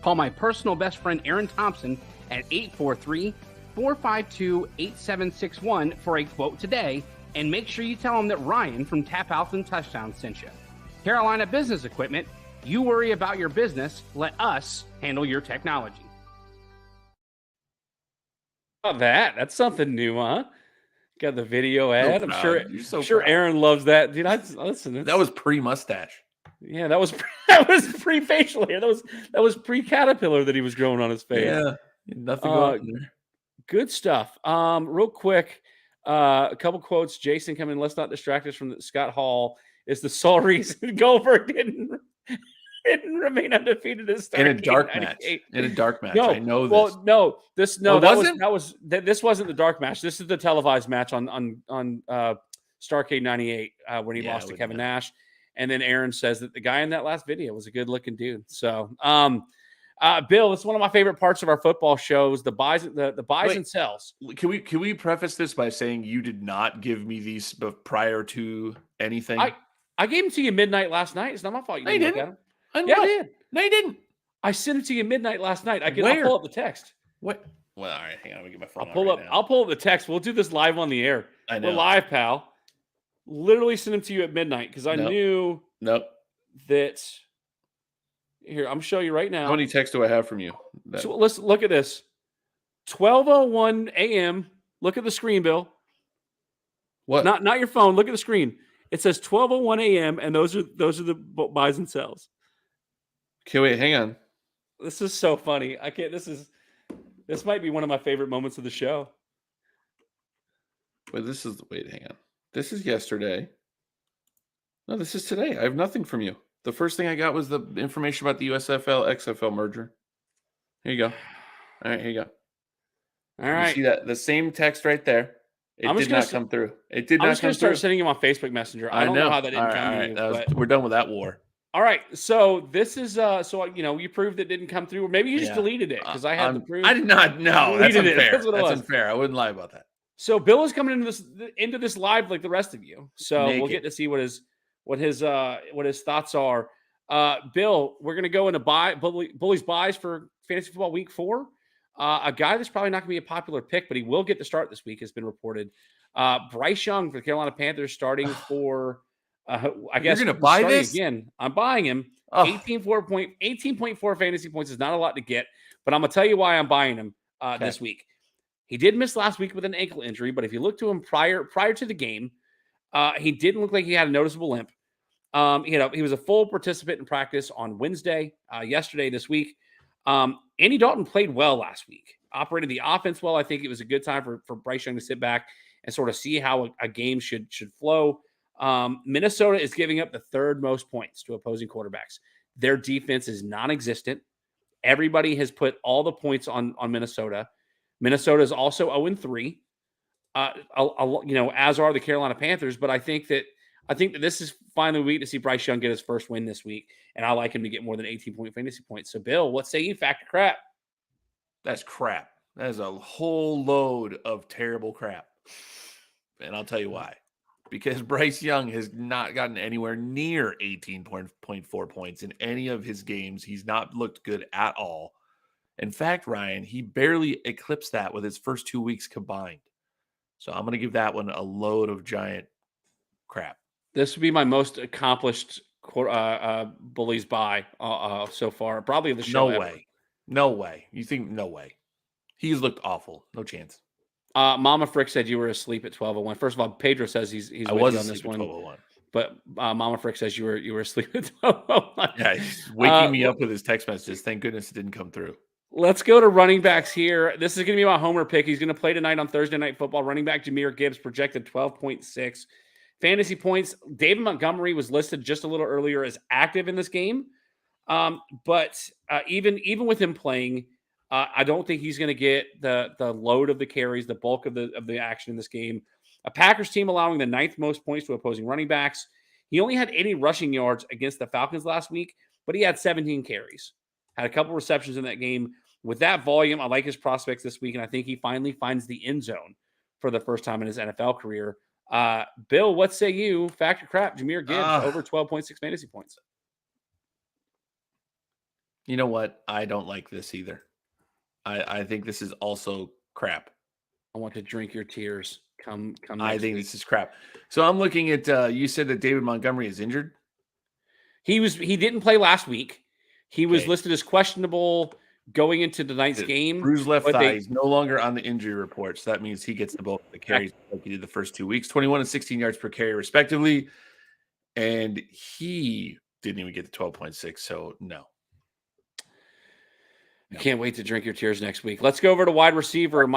Call my personal best friend Aaron Thompson at 843-452-8761 for a quote today, and make sure you tell him that Ryan from Tap Outs and Touchdowns sent you. Carolina Business Equipment, you worry about your business, let us handle your technology. That's something new, huh? Got the video ad. I'm sure proud. Aaron loves that, dude. Listen. That was pre-mustache. Yeah, that was pre-facial hair. That was pre-caterpillar that he was growing on his face. Yeah, nothing going there. Good stuff. Real quick, a couple quotes. Jason coming. Let's not distract us from Scott Hall. Is the sole reason Goldberg didn't remain undefeated in a dark match. No, I know this. Well, no, this wasn't? This wasn't the dark match. This is the televised match on Starrcade 98 when he lost to Kevin Nash. And then Aaron says that the guy in that last video was a good looking dude. So, Bill, it's one of my favorite parts of our football shows, the buys and sells. Can we preface this by saying you did not give me these prior to anything? I gave them to you midnight last night. It's not my fault. You didn't. Look at them. I did. No, you didn't. I sent it to you midnight last night. I'll pull up the text. What? Well, all right. Hang on. Let me get my phone. I'll pull up the text. We'll do this live on the air. I know. We're live, pal. Literally sent them to you at midnight because I knew that. Here, I'm going to show you right now. How many texts do I have from you? So let's look at this. 12:01 a.m. Look at the screen, Bill. What? Not your phone. Look at the screen. It says 12:01 a.m. and those are the buys and sells. Okay, wait, hang on. This is so funny. I can't. This might be one of my favorite moments of the show. Wait, hang on. This is yesterday. No, this is today. I have nothing from you. The first thing I got was the information about the USFL XFL merger. Here you go. All right, here you go. All right. You see that? The same text right there. It did not come through. It did not come through. I'm just going to start sending him on Facebook Messenger. I don't know how that didn't come through. We're done with that war. All right. So this is you proved it didn't come through, or maybe you just deleted it because I had the proof. I did not. No, that's unfair. That's unfair. I wouldn't lie about that. So Bill is coming into this live like the rest of you. So Naked. We'll get to see what his thoughts are. Bill, we're going to go into Bullies buys for fantasy football week 4. A guy that's probably not going to be a popular pick, but he will get the start this week, has been reported. Bryce Young for the Carolina Panthers starting for, I guess, You're gonna buy starting this? again. I'm buying him. Oh, 18.4 fantasy points is not a lot to get, but I'm going to tell you why I'm buying him this week. He did miss last week with an ankle injury, but if you look to him prior to the game, he didn't look like he had a noticeable limp. He was a full participant in practice on Wednesday, yesterday, this week. Andy Dalton played well last week, operated the offense well. I think it was a good time for Bryce Young to sit back and sort of see how a game should flow. Minnesota is giving up the third most points to opposing quarterbacks. Their defense is non-existent. Everybody has put all the points on Minnesota. Minnesota is also 0-3, as are the Carolina Panthers. But I think that this is finally the week to see Bryce Young get his first win this week, and I like him to get more than 18 fantasy points. So, Bill, what say you? Factor crap. that's crap. That is a whole load of terrible crap. And I'll tell you why. Because Bryce Young has not gotten anywhere near 18.4 points in any of his games. He's not looked good at all. In fact, Ryan, he barely eclipsed that with his first 2 weeks combined. So I'm going to give that one a load of giant crap. This would be my most accomplished bullies buy so far, probably of the show. No way. No way. You think no way. He's looked awful. No chance. Mama Frick said you were asleep at 12:01. First of all, Pedro says he's with you on this one. 12:01. But Mama Frick says you were asleep at 12:01. Yeah, he's waking me up with his text messages. Thank goodness it didn't come through. Let's go to running backs here. This is going to be my homer pick. He's going to play tonight on Thursday Night Football. Running back Jahmyr Gibbs projected 12.6 fantasy points. David Montgomery was listed just a little earlier as active in this game. But even with him playing, I don't think he's going to get the load of the carries, the bulk of the action in this game. A Packers team allowing the 9th most points to opposing running backs. He only had 80 rushing yards against the Falcons last week, but he had 17 carries. Had a couple receptions in that game. With that volume, I like his prospects this week, and I think he finally finds the end zone for the first time in his NFL career. Bill, what say you? Factor crap, Jahmyr Gibbs over 12.6 fantasy points. You know what? I don't like this either. I think this is also crap. I want to drink your tears. Come. I think this is crap. So I'm looking at. You said that David Montgomery is injured. He didn't play last week. He was listed as questionable going into tonight's game. Bruised left thigh. He's no longer on the injury report, so that means he gets the bulk of the carries like he did the first 2 weeks, 21 and 16 yards per carry respectively, and he didn't even get the 12.6. So no. Can't wait to drink your tears next week. Let's go over to wide receiver.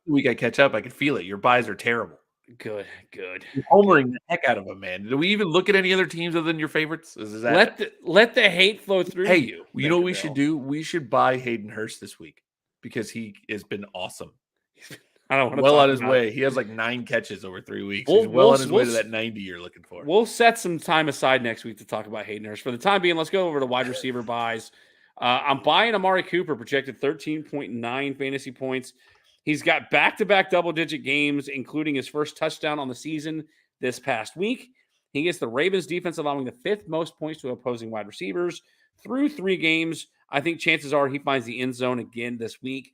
Week I catch up, I can feel it. Your buys are terrible. Good. You're homering the heck out of them, man. Do we even look at any other teams other than your favorites? Is that let the hate flow through you? You know what we should do? We should buy Hayden Hurst this week because he has been awesome. I don't want to well on his way. He has like 9 catches over 3 weeks. He's well on his way to that 90 you're looking for. We'll set some time aside next week to talk about Hayden Hurst. For the time being, let's go over to wide receiver buys. I'm buying Amari Cooper, projected 13.9 fantasy points. He's got back-to-back double-digit games, including his first touchdown on the season this past week. He gets the Ravens defense allowing the 5th most points to opposing wide receivers through 3 games. I think chances are he finds the end zone again this week.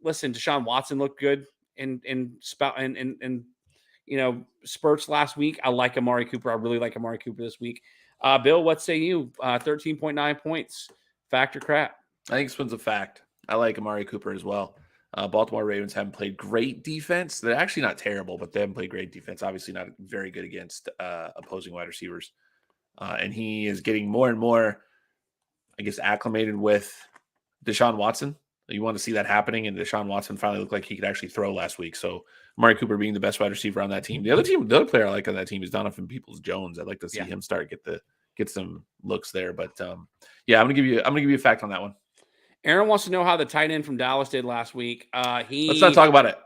Listen, Deshaun Watson looked good in spurts last week. I like Amari Cooper. I really like Amari Cooper this week. Bill, what say you? 13.9 points. Factor crap. I think this one's a fact. I like Amari Cooper as well. Baltimore Ravens haven't played great defense. They're actually not terrible, but they haven't played great defense. Obviously not very good against opposing wide receivers. And he is getting more and more, I guess, acclimated with Deshaun Watson. You want to see that happening, and Deshaun Watson finally looked like he could actually throw last week. So Amari Cooper being the best wide receiver on that team. The other player I like on that team is Donovan Peoples-Jones. I'd like to see him start get some looks there. But I'm gonna give you a fact on that one. Aaron wants to know how the tight end from Dallas did last week. Let's not talk about it.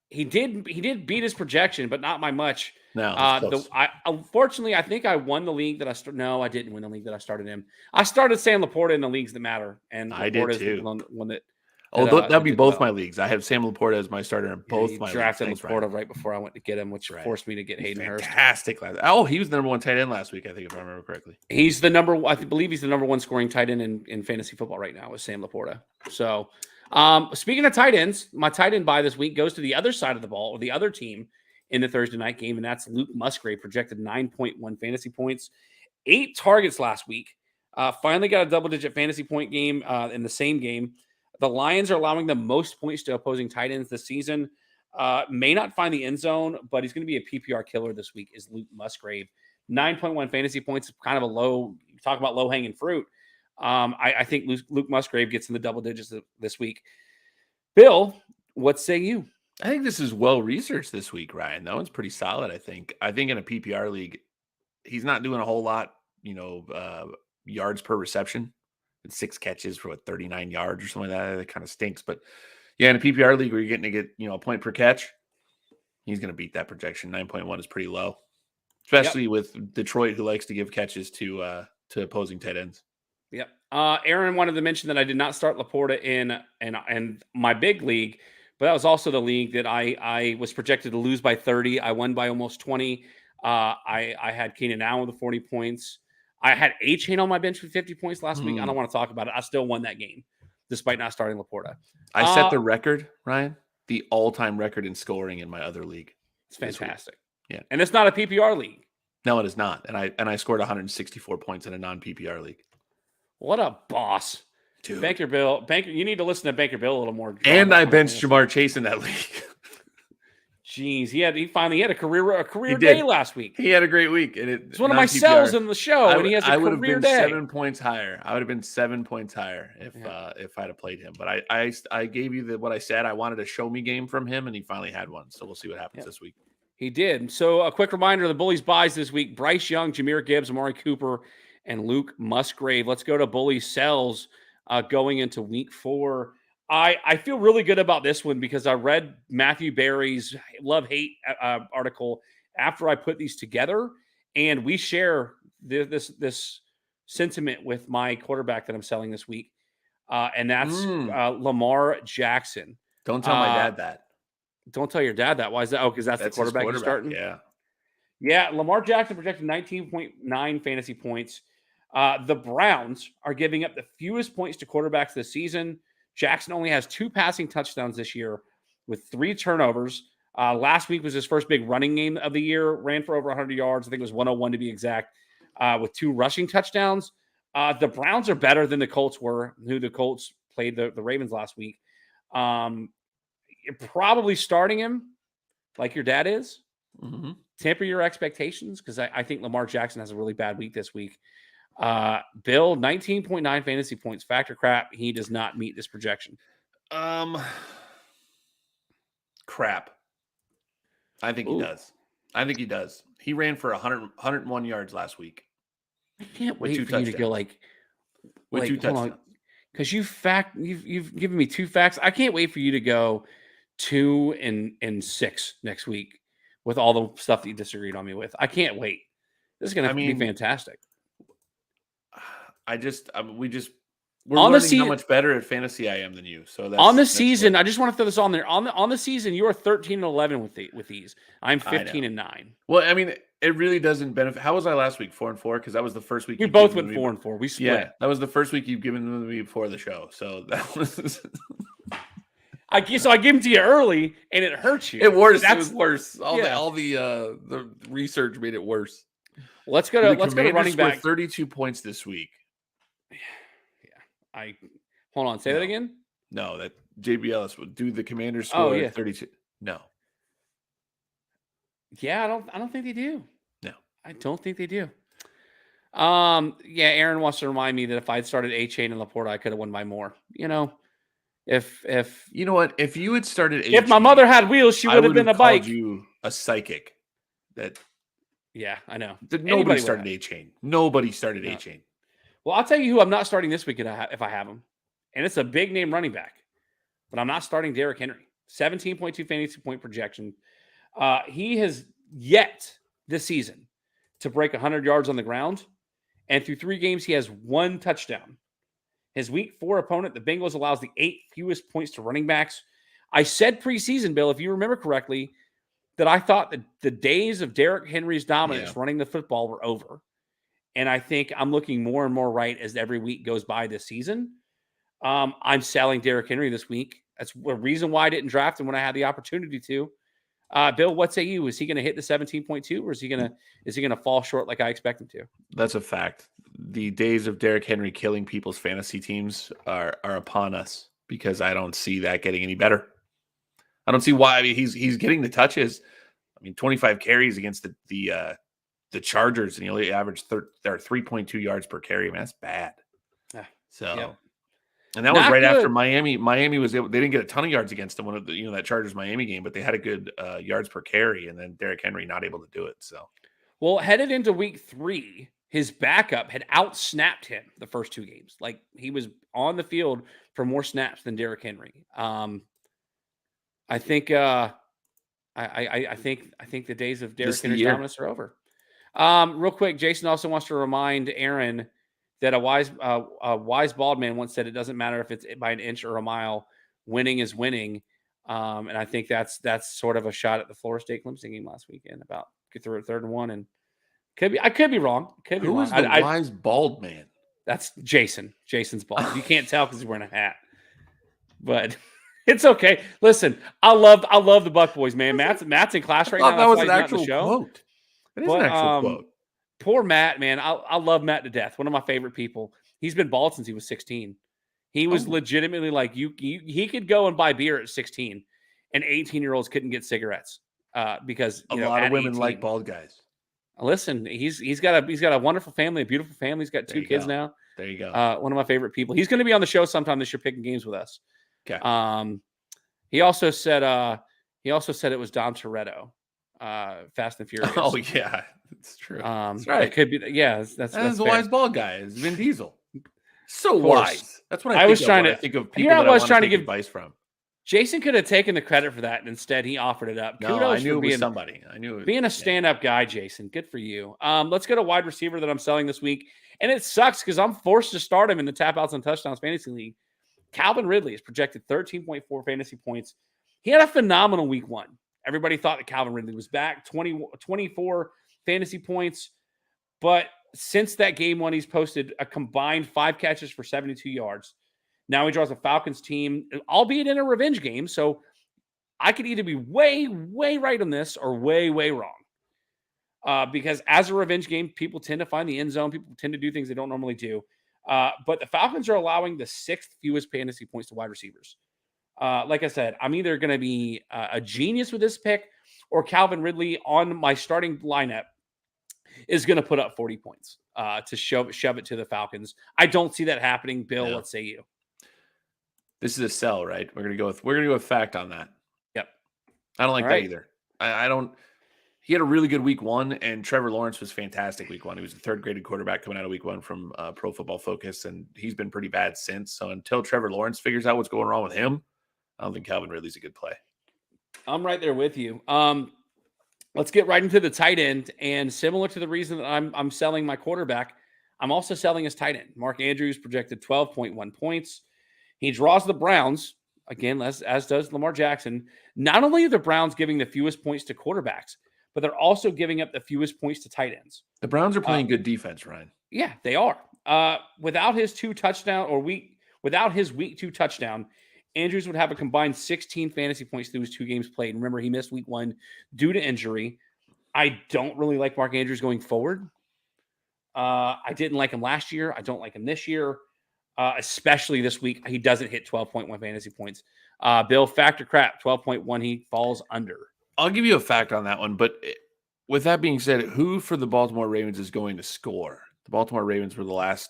He did beat his projection, but not by much. No, unfortunately, I think I won the league that I started. No, I didn't win the league that I started in. I started Sam Laporta in the leagues that matter, and I did too. One that Oh, that that'd be did both well. my leagues. I have Sam Laporta as my starter in both He my drafted leagues. Thanks, Laporta Ryan. right before I went to get him, which Right. forced me to get He's Hayden Hurst. fantastic. Oh, he was the number one tight end last week, I think, if I remember correctly. He's the believe he's the number one scoring tight end in fantasy football right now with Sam Laporta. So, speaking of tight ends, my tight end buy this week goes to the other side of the ball, or the other team in the Thursday night game, and that's Luke Musgrave, projected 9.1 fantasy points, 8 targets last week. Finally got a double-digit fantasy point game in the same game. The Lions are allowing the most points to opposing tight ends this season. May not find the end zone, but he's going to be a PPR killer this week, is Luke Musgrave. 9.1 fantasy points, kind of a low, talk about low-hanging fruit. I think Luke Musgrave gets in the double digits this week. Bill, what say you? I think this is well-researched this week, Ryan. That one's pretty solid, I think. I think in a PPR league, he's not doing a whole lot, yards per reception. It's 6 catches for 39 yards or something like that. That kind of stinks. But yeah, in a PPR league where you're getting to get, a point per catch, he's going to beat that projection. 9.1 is pretty low, especially with Detroit, who likes to give catches to opposing tight ends. Yep. Aaron wanted to mention that I did not start Laporta in my big league, but that was also the league that I was projected to lose by 30. I won by almost 20. I had Keenan Allen with 40 points. I had A-Chain on my bench with 50 points last week. I don't want to talk about it. I still won that game despite not starting Laporta. I set the record, Ryan, the all-time record in scoring in my other league. It's fantastic. Yeah. And it's not a PPR league. No, it is not. And I scored 164 points in a non-PPR league. What a boss. Dude. Banker Bill, you need to listen to Banker Bill a little more. And I benched Jamar Chase in that league. Jeez, he finally had a career day last week. He had a great week, and it's one of my sells in the show, and he has a career day. I would have been 7 points higher. I would have been 7 points higher if I'd have played him. But I gave you what I said. I wanted a show me game from him, and he finally had one. So we'll see what happens this week. He did. So a quick reminder: the Bullies buys this week: Bryce Young, Jahmyr Gibbs, Amari Cooper, and Luke Musgrave. Let's go to Bullies sells going into week 4. I feel really good about this one because I read Matthew Berry's love-hate article after I put these together, and we share this sentiment with my quarterback that I'm selling this week, and that's Lamar Jackson. Don't tell my dad that. Don't tell your dad that. Why is that? Oh, because that's the quarterback you're starting? Yeah, Lamar Jackson projected 19.9 fantasy points. The Browns are giving up the fewest points to quarterbacks this season. Jackson only has 2 passing touchdowns this year with 3 turnovers. Last week was his first big running game of the year, ran for over 100 yards. I think it was 101 to be exact, with 2 rushing touchdowns. The Browns are better than the Colts were, who the Colts played the Ravens last week. You're probably starting him like your dad is. Mm-hmm. Temper your expectations because I think Lamar Jackson has a really bad week this week. Bill, 19.9 fantasy points. Factor crap. He does not meet this projection. Crap. I think he does. He ran for 101 yards last week. I can't wait for you to go with 2 touchdowns. Because you've given me 2 facts. I can't wait for you to go 2 and 6 next week with all the stuff that you disagreed on me with. I can't wait. This is going to be fantastic. We're learning how much better at fantasy I am than you. So that's, on the season, I just want to throw this on there. On the season, you are 13-11 with these. I'm 15-9. Well, I mean, it really doesn't benefit. How was I last week? 4-4, because that was the first week. We both went 4-4. We split. Yeah, that was the first week you've given them to me before the show. So that was. I give them to you early, and it hurts you. It was worse. All the research made it worse. Let's go to running back. 32 points this week. Hold on. Say that again. No, that JB Ellis would do the Commanders score 32. No. Yeah, I don't think they do. No, I don't think they do. Aaron wants to remind me that if I'd started A-Chain and Laporta, I could have won by more. If you know what, if you had started A-Chain, if my mother had wheels, she would have been a bike. Called you a psychic. Yeah, I know. Nobody started A-Chain. Nobody started A-Chain. Well, I'll tell you who I'm not starting this week if I have him. And it's a big name running back. But I'm not starting Derrick Henry. 17.2 fantasy point projection. He has yet this season to break 100 yards on the ground. And through 3 games, he has 1 touchdown. His week 4 opponent, the Bengals, allows the 8th fewest points to running backs. I said preseason, Bill, if you remember correctly, that I thought that the days of Derrick Henry's dominance running the football were over. And I think I'm looking more and more right as every week goes by this season. I'm selling Derrick Henry this week. That's a reason why I didn't draft him when I had the opportunity to. Bill, what say you? Is he going to hit the 17.2 or is he going to fall short like I expect him to? That's a fact. The days of Derrick Henry killing people's fantasy teams are upon us because I don't see that getting any better. I don't see why. I mean, he's getting the touches. I mean, 25 carries against the Chargers, and he only averaged 3.2 yards per carry. Man, that's bad. So, and that was right after Miami. Miami was able. They didn't get a ton of yards against them when that Chargers Miami game, but they had a good yards per carry, and then Derrick Henry not able to do it. So, well, headed into week 3, his backup had outsnapped him the first 2 games. Like he was on the field for more snaps than Derrick Henry. I think I think the days of Derrick Henry's dominance are over. Real quick, Jason also wants to remind Aaron that a wise bald man once said it doesn't matter if it's by an inch or a mile, winning is winning. And I think that's sort of a shot at the Florida State Clemson game last weekend about get through a 3rd and 1, and I could be wrong. Who is the wise bald man? That's Jason. Jason's bald. You can't tell because he's wearing a hat, but. It's okay. Listen, I love the Buck Boys, man. Matt's in class right now. That was an actual quote. It is an actual quote. Poor Matt, man. I love Matt to death. One of my favorite people. He's been bald since he was 16. He was legitimately like he could go and buy beer at 16, and 18-year-olds couldn't get cigarettes because a lot of women like bald guys. Listen, he's got a wonderful family, a beautiful family. He's got 2 kids now. There you go. One of my favorite people. He's going to be on the show sometime this year, picking games with us. Okay. He also said it was Dom Toretto, Fast and Furious. Oh yeah, it's true. That's right. It could be. Yeah, that's the wise bald guy. Is Vin Diesel. So wise. That's what I was trying to think of people that I was trying to give advice from. Jason could have taken the credit for that, and instead he offered it up. No, I knew it was somebody. I knew it. Being a stand-up guy, Jason. Good for you. Let's go to wide receiver that I'm selling this week, and it sucks because I'm forced to start him in the Tap Outs and Touchdowns Fantasy League. Calvin Ridley is projected 13.4 fantasy points. He had a phenomenal week 1. Everybody thought that Calvin Ridley was back, 24 fantasy points. But since that game 1, he's posted a combined 5 catches for 72 yards. Now he draws a Falcons team, albeit in a revenge game. So I could either be way, way right on this or way, way wrong. Because as a revenge game, people tend to find the end zone. People tend to do things they don't normally do. But the Falcons are allowing the 6th fewest fantasy points to wide receivers. Like I said, I'm either going to be a genius with this pick or Calvin Ridley on my starting lineup is going to put up 40 points to shove it to the Falcons. I don't see that happening. Bill, What say you? This is a sell, right? We're going to go with fact on that. Yep. I don't like that either. I don't. He had a really good week 1, and Trevor Lawrence was fantastic week 1. He was the 3rd-graded quarterback coming out of week 1 from Pro Football Focus, and he's been pretty bad since. So until Trevor Lawrence figures out what's going wrong with him, I don't think Calvin Ridley's a good play. I'm right there with you. Let's get right into the tight end, and similar to the reason that I'm selling my quarterback, I'm also selling his tight end. Mark Andrews projected 12.1 points. He draws the Browns, again, as does Lamar Jackson. Not only are the Browns giving the fewest points to quarterbacks, but they're also giving up the fewest points to tight ends. The Browns are playing good defense, Ryan. Yeah, they are. Without his week 2 touchdown, Andrews would have a combined 16 fantasy points through his 2 games played. Remember, he missed week 1 due to injury. I don't really like Mark Andrews going forward. I didn't like him last year. I don't like him this year, especially this week. He doesn't hit 12.1 fantasy points. Bill, fact or crap, 12.1, he falls under. I'll give you a fact on that one, but with that being said, who for the Baltimore Ravens is going to score? The Baltimore Ravens were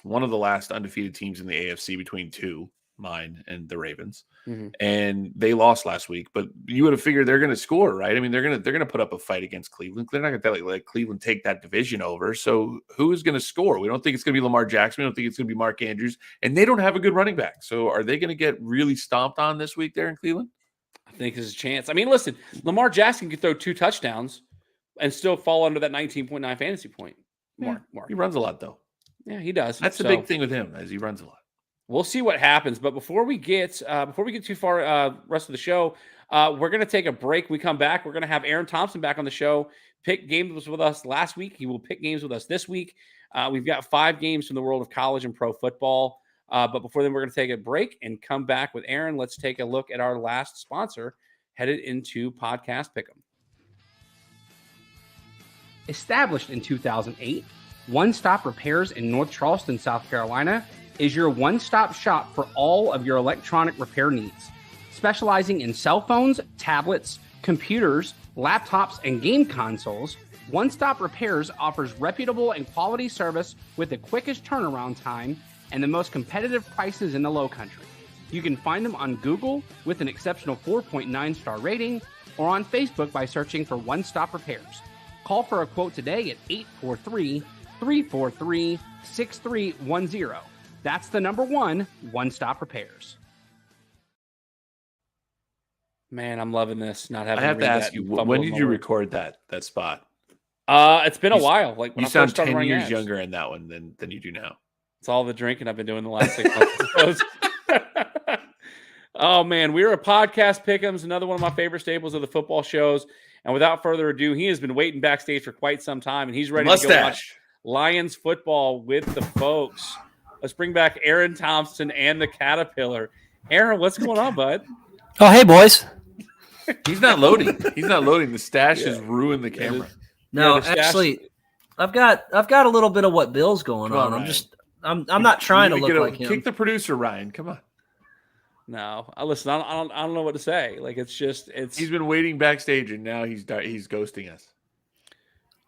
one of the last undefeated teams in the AFC between 2, mine and the Ravens, and they lost last week. But you would have figured they're going to score, right? I mean, they're going to put up a fight against Cleveland. They're not going to let Cleveland take that division over. So who is going to score? We don't think it's going to be Lamar Jackson. We don't think it's going to be Mark Andrews, and they don't have a good running back. So are they going to get really stomped on this week there in Cleveland? I think there's a chance. I mean, listen, Lamar Jackson could throw 2 touchdowns and still fall under that 19.9 fantasy point. Mark. He runs a lot, though. Yeah, he does. That's the big thing with him, is he runs a lot. We'll see what happens. But before we get too far, rest of the show, we're going to take a break. When we come back, we're going to have Aaron Thompson back on the show. Pick games with us last week. He will pick games with us this week. We've got 5 games from the world of college and pro football. But before then, we're going to take a break and come back with Aaron. Let's take a look at our last sponsor headed into Podcast Pick'em. Established in 2008, One Stop Repairs in North Charleston, South Carolina, is your one-stop shop for all of your electronic repair needs. Specializing in cell phones, tablets, computers, laptops, and game consoles, One Stop Repairs offers reputable and quality service with the quickest turnaround time and the most competitive prices in the Low Country. You can find them on Google with an exceptional 4.9 star rating or on Facebook by searching for One Stop Repairs. Call for a quote today at 843-343-6310. That's the number 1, One Stop Repairs. Man, I'm loving this. Not having. I have to ask you, when did you record that spot? It's been a while. Like when you I sound first started 10 years ads. younger in that one than you do now. It's all the drinking I've been doing the last 6 months. I suppose. Oh man, we're a Podcast Pick'ems, another one of my favorite staples of the football shows. And without further ado, he has been waiting backstage for quite some time, and he's ready to go watch Lions football with the folks. Let's bring back Aaron Thompson and the Caterpillar. Aaron, what's going on, bud? Oh, hey, boys. He's not loading. The stash has ruined the camera. No, the stash- actually, I've got a little bit of what Bill's going on. Ryan. I'm not trying to You look need like him. Kick the producer, Ryan. Come on. No, listen. I don't know what to say. Like it's He's been waiting backstage, and now he's ghosting us.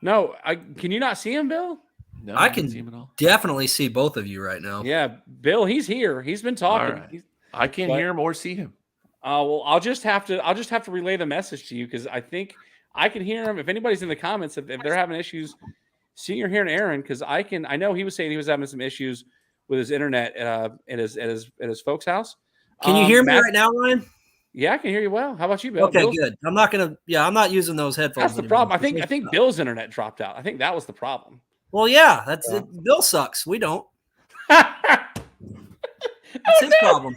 No, can you not see him, Bill? No, I don't can see him at all. definitely see both of you right now. Yeah, Bill, he's here. He's been talking. All right. I can't hear him or see him. Well, I'll just have to relay the message to you because I think I can hear him. If anybody's in the comments, if they're having issues seeing or hearing Aaron, because I know he was saying he was having some issues with his internet at his folks' house. Can you hear me Matt, right now, Ryan? Yeah, I can hear you well. How about you, Bill? Okay, Bill's, good. I'm not using those headphones. That's the anymore. problem. I think Bill's internet dropped out. I think that was the problem. Well, yeah, that's it. Bill sucks. We don't. That's his problem.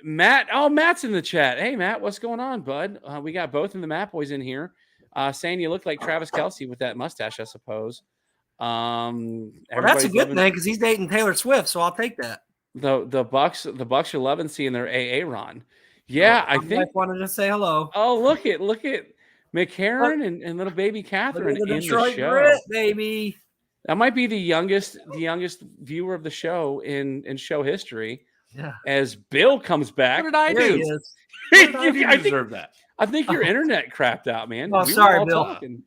Matt. Oh, Matt's in the chat. Hey, Matt, what's going on, bud? We got both in the Matt boys in here, saying you look like Travis Kelce with that mustache, I suppose. Well, that's a good thing because he's dating Taylor Swift, so I'll take that. The Bucks are loving seeing their AA Ron. Yeah, I think. Wanted to say hello. Oh, look at McCarron and little baby Catherine in the show. Grit, baby. That might be the youngest viewer of the show in show history. Yeah. As Bill comes back, What did I There do? he is. I deserve that. I think your internet crapped out, man. Oh, We were sorry, all Bill. talking.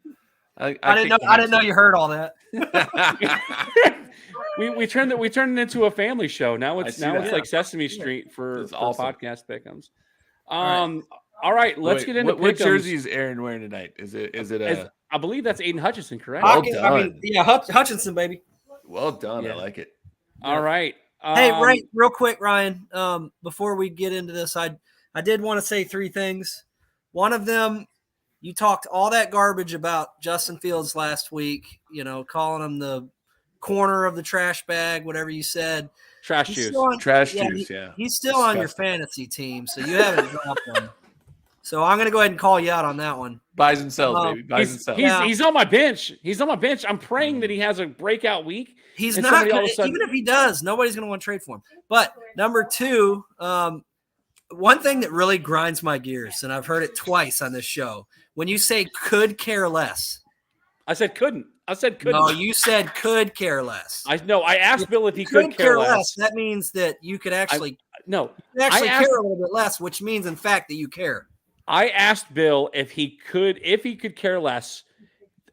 I didn't know you heard all that. we turned it into a family show. Now it's that. like Sesame Street for That's all awesome. Podcast Pick'ems. All right, let's get into what Pick'ems. jersey is Aaron wearing tonight? Is it a I believe that's Aiden Hutchinson, correct? Well done. Hutchinson, baby. well done? Yeah. I like it. All right. Hey, right, real quick, Ryan. Before we get into this, I did want to say 3 things. One of them, you talked all that garbage about Justin Fields last week. You know, calling him the corner of the trash bag, whatever you said. Trash He's juice. still on- Trash yeah, juice, yeah. He's still on your Disgusting. fantasy team, so you haven't dropped him. So I'm going to go ahead and call you out on that one. Buys and sells, baby. Buys and He's, sells. he's on my bench. He's on my bench. I'm praying that he has a breakout week. He's And not somebody all gonna, of a sudden- even if he does, nobody's going to want to trade for him. But number 2, one thing that really grinds my gears, and I've heard it twice on this show, when you say could care less. I said couldn't. No, you said could care less. I asked Bill if he could care less. That means that you could actually No, care asked- a little bit less, which means in fact that you care. I asked Bill if he could care less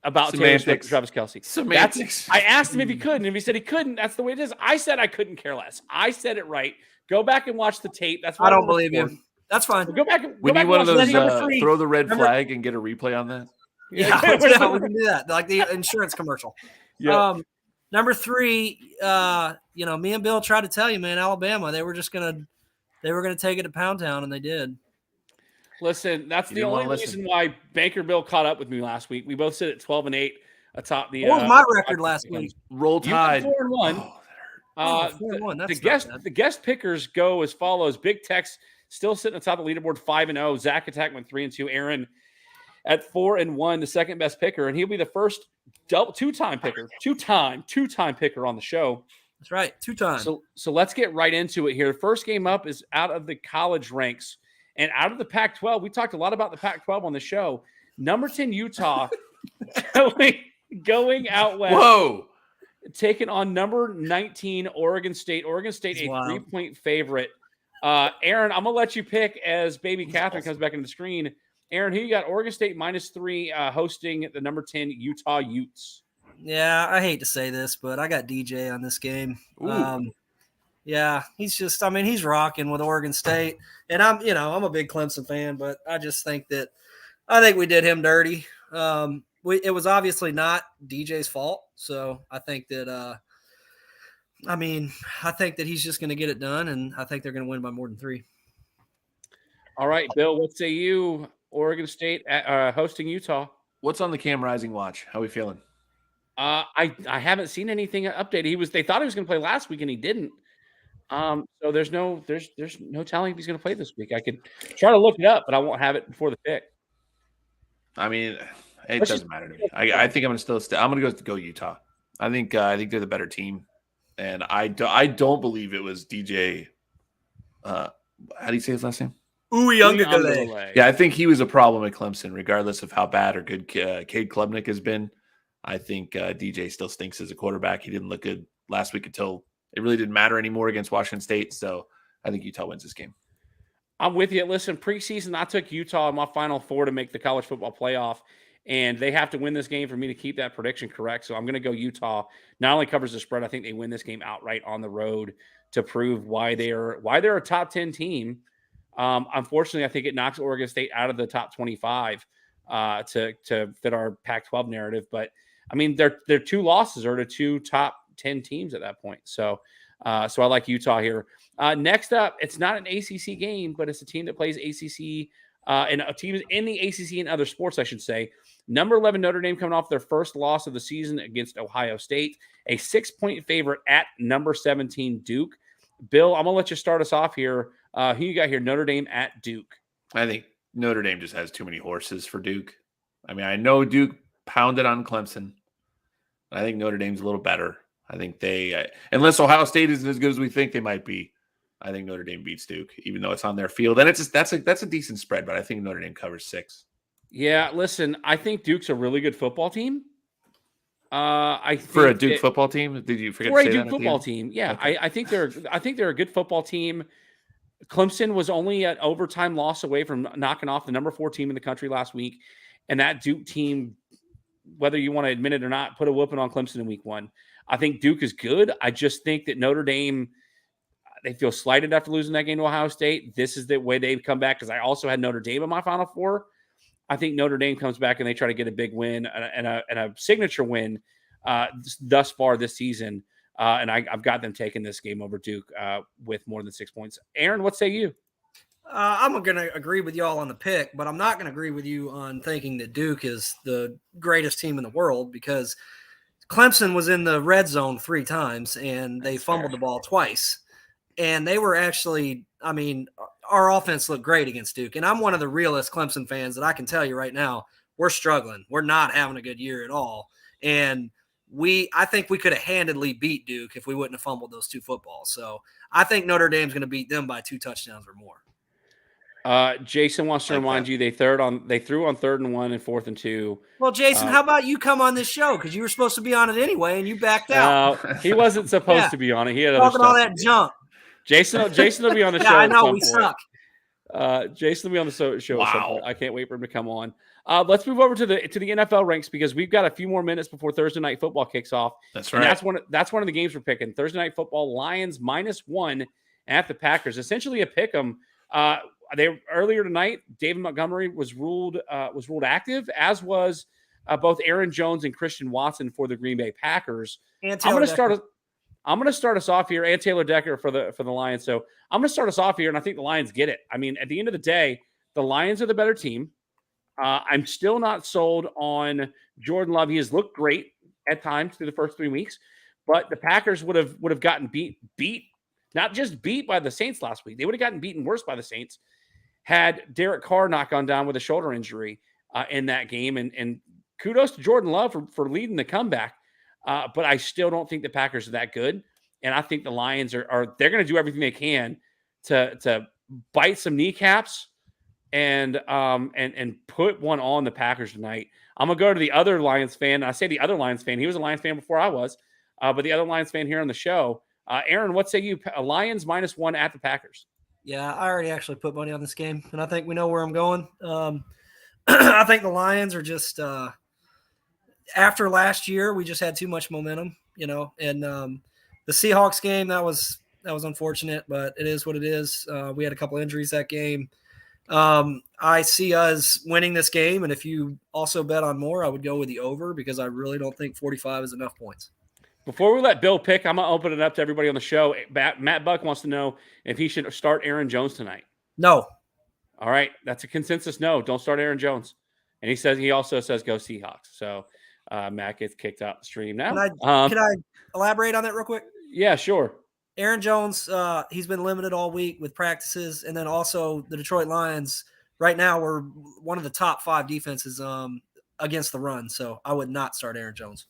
about Taylor Swift and Travis Kelce. Semantics. I asked him if he could, and if he said he couldn't, that's the way it is. I said I couldn't care less. I said it right. Go back and watch the tape. That's what I don't believe you. That's fine. Go back. We go back need one of and watch those the tape. number 3. throw the red Number- flag and get a replay on that. Yeah, we can do that. Like the insurance commercial. Yeah. Number 3, me and Bill tried to tell you, man, Alabama, they were gonna take it to Pound Town, and they did. Listen, that's You the didn't only wanna reason listen. why Banker Bill caught up with me last week. We both sit at 12-8 atop the. What was my record last week? Roll You Tide. went 4-1. Oh, 4-1. That's the guest pickers go as follows. Big Tex still sitting on top of the leaderboard 5-0. Zach Attack went 3-2. Aaron at 4-1, the second best picker, and he'll be the first two-time picker on the show. That's right, 2-time. So let's get right into it here. First game up is out of the college ranks and out of the Pac-12. We talked a lot about the Pac-12 on the show. Number 10 Utah going out west. Whoa. Taking on number 19 Oregon State. Oregon State, a 3-point favorite. Aaron, I'm going to let you pick as baby Catherine comes back into the screen. Aaron, who you got? Oregon State -3 hosting the number 10 Utah Utes. Yeah, I hate to say this, but I got DJ on this game. Yeah, he's rocking with Oregon State. And I'm a big Clemson fan, but I just think we did him dirty. It was obviously not DJ's fault. So I think that, I think that he's just going to get it done, and I think they're going to win by more than 3. All right, Bill, what say you? Oregon State hosting Utah. What's on the Cam Rising watch? How are we feeling? I haven't seen anything updated. They thought he was going to play last week and he didn't. So there's no telling if he's going to play this week. I could try to look it up, but I won't have it before the pick. I mean, it doesn't matter to me. I think I'm going to I'm going to go Utah. I think they're the better team, and I don't believe it was DJ. How do you say his last name? Uyunglele. Yeah, I think he was a problem at Clemson, regardless of how bad or good Cade Klubnik has been. I think DJ still stinks as a quarterback. He didn't look good last week until it really didn't matter anymore against Washington State. So I think Utah wins this game. I'm with you. Listen, preseason, I took Utah in my Final Four to make the college football playoff, and they have to win this game for me to keep that prediction correct. So I'm going to go Utah. Not only covers the spread, I think they win this game outright on the road to prove why they're a top 10 team. Unfortunately, I think it knocks Oregon State out of the top 25 to fit our Pac-12 narrative. But I mean, their 2 losses are to 2 top 10 teams at that point. So I like Utah here. Next up, it's not an ACC game, but it's a team that plays ACC and a team in the ACC and other sports, I should say. Number 11 Notre Dame coming off their first loss of the season against Ohio State, a 6-point favorite at number 17 Duke. Bill, I'm gonna let you start us off here. Who you got here? Notre Dame at Duke. I think Notre Dame just has too many horses for Duke. I mean, I know Duke pounded on Clemson. I think Notre Dame's a little better. I think unless Ohio State isn't as good as we think they might be, I think Notre Dame beats Duke, even though it's on their field. And that's a decent spread, but I think Notre Dame covers 6. Yeah, listen, I think Duke's a really good football team. For a Duke football team, did you forget for to say a that Duke football team? Yeah, okay. I think they're a good football team. Clemson was only an overtime loss away from knocking off the number 4 team in the country last week, and that Duke team, whether you want to admit it or not, put a whooping on Clemson in week 1. I think Duke is good. I just think that Notre Dame, they feel slighted after losing that game to Ohio State. This is the way they've come back, because I also had Notre Dame in my Final Four. I think Notre Dame comes back and they try to get a big win and a signature win thus far this season. And I've got them taking this game over Duke with more than 6 points. Aaron, what say you? I'm going to agree with y'all on the pick, but I'm not going to agree with you on thinking that Duke is the greatest team in the world, because Clemson was in the red zone 3 times and they fumbled the ball twice. And they were actually, our offense looked great against Duke. And I'm one of the realest Clemson fans that I can tell you right now, we're struggling. We're not having a good year at all. And I think we could have handedly beat Duke if we wouldn't have fumbled those 2 footballs. So I think Notre Dame's going to beat them by 2 touchdowns or more. Jason wants to remind you they threw on 3rd and 1 and 4th and 2. Well, Jason, how about you come on this show, because you were supposed to be on it anyway and you backed out. He wasn't supposed to be on it. He had other talking stuff all that junk. Jason will be on the show. I know we suck. Jason will be on the show. Wow. I can't wait for him to come on. Let's move over to the NFL ranks, because we've got a few more minutes before Thursday night football kicks off. That's right. And that's one of the games we're picking. Thursday night football, Lions -1 at the Packers. Essentially a pick 'em. Earlier tonight, David Montgomery was ruled active, as was both Aaron Jones and Christian Watson for the Green Bay Packers. I'm going to start us off here, and Taylor Decker for the Lions. So I'm going to start us off here, and I think the Lions get it. I mean, at the end of the day, the Lions are the better team. I'm still not sold on Jordan Love. He has looked great at times through the first 3 weeks, but the Packers would have gotten beat, not just beat by the Saints last week. They would have gotten beaten worse by the Saints had Derek Carr not gone down with a shoulder injury in that game. And kudos to Jordan Love for leading the comeback. But I still don't think the Packers are that good. And I think the Lions are they're going to do everything they can to bite some kneecaps and put one on the Packers tonight. I'm going to go to the other Lions fan. I say the other Lions fan. He was a Lions fan before I was. But the other Lions fan here on the show, Aaron, what say you? Lions -1 at the Packers. Yeah, I already actually put money on this game, and I think we know where I'm going. I think the Lions are just after last year, we just had too much momentum, and the Seahawks game, that was unfortunate, but it is what it is. We had a couple injuries that game. I see us winning this game, and if you also bet on more, I would go with the over because I really don't think 45 is enough points. Before we let Bill pick, I'm going to open it up to everybody on the show. Matt Buck wants to know if he should start Aaron Jones tonight. No. All right. That's a consensus no. Don't start Aaron Jones. And he also says go Seahawks. So Matt gets kicked out the stream now. Can I elaborate on that real quick? Yeah, sure. Aaron Jones, he's been limited all week with practices. And then also the Detroit Lions, right now, we're one of the top 5 defenses against the run. So I would not start Aaron Jones.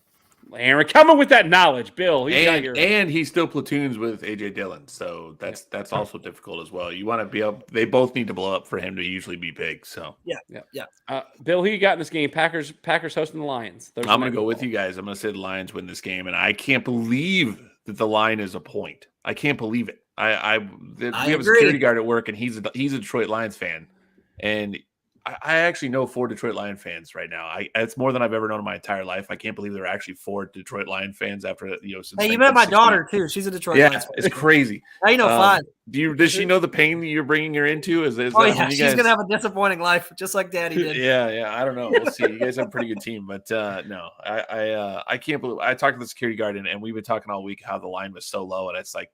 Aaron, coming with that knowledge, Bill. And he still platoons with A.J. Dillon, so that's also difficult as well. You want to be up; they both need to blow up for him to usually be big. So yeah. Bill, who you got in this game? Packers hosting the Lions. I'm going to go with you guys. I'm going to say the Lions win this game, and I can't believe that the line is a point. I can't believe it. We have a security guard at work, and he's a Detroit Lions fan, and I actually know 4 Detroit Lion fans right now. It's more than I've ever known in my entire life. I can't believe there are actually 4 Detroit Lion fans after since. Hey, you met my daughter too. She's a Detroit Lions fan. It's crazy. Now you know 5. Does she know the pain that you're bringing her into? She's gonna have a disappointing life, just like Daddy did. Yeah. I don't know. We'll see. You guys have a pretty good team, but no, I can't believe. I talked to the security guard, and we've been talking all week how the line was so low, and it's like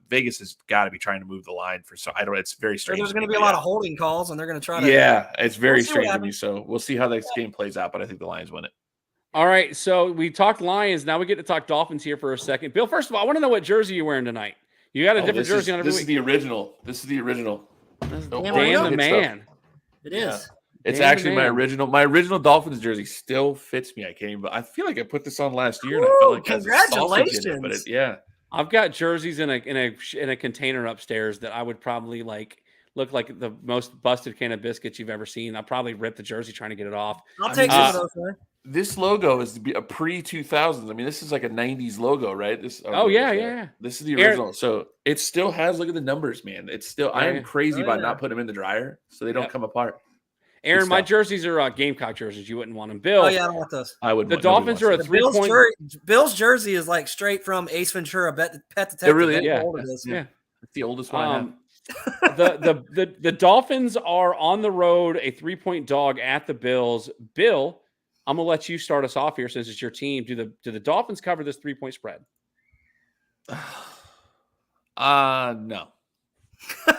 Vegas has got to be trying to move the line for. So I don't. It's very strange. There's going to be a lot of holding calls, and they're going to try to. Yeah, it's very strange to me. So we'll see how this game plays out, but I think the Lions win it. All right, so we talked Lions. Now we get to talk Dolphins here for a second. Bill, first of all, I want to know what jersey you're wearing tonight. You got a different jersey on every week. This is the original. This is the original. Dan the man. It is. Yeah. It's actually my original. My original Dolphins jersey still fits me. I feel like I put this on last year, and I felt like congratulations. But I've got jerseys in a container upstairs that I would probably look like the most busted can of biscuits you've ever seen. I'll probably rip the jersey trying to get it off. I'll take some of those, man. This logo is a pre-2000s. I mean, this is like a 90s logo, right? This is the original. So it still has, look at the numbers, man. It's still, I am crazy about not putting them in the dryer so they don't come apart. Aaron, my jerseys are Gamecock jerseys. You wouldn't want them. Bill. Oh, yeah, I don't want those. I would. The Dolphins are a 3-point. Bill's jersey is like straight from Ace Ventura, Pet Detective. It really is. Yeah. It's the oldest one I have. The Dolphins are on the road, a 3-point dog at the Bills. Bill, I'm gonna let you start us off here since it's your team. Do the Dolphins cover this 3-point spread? No.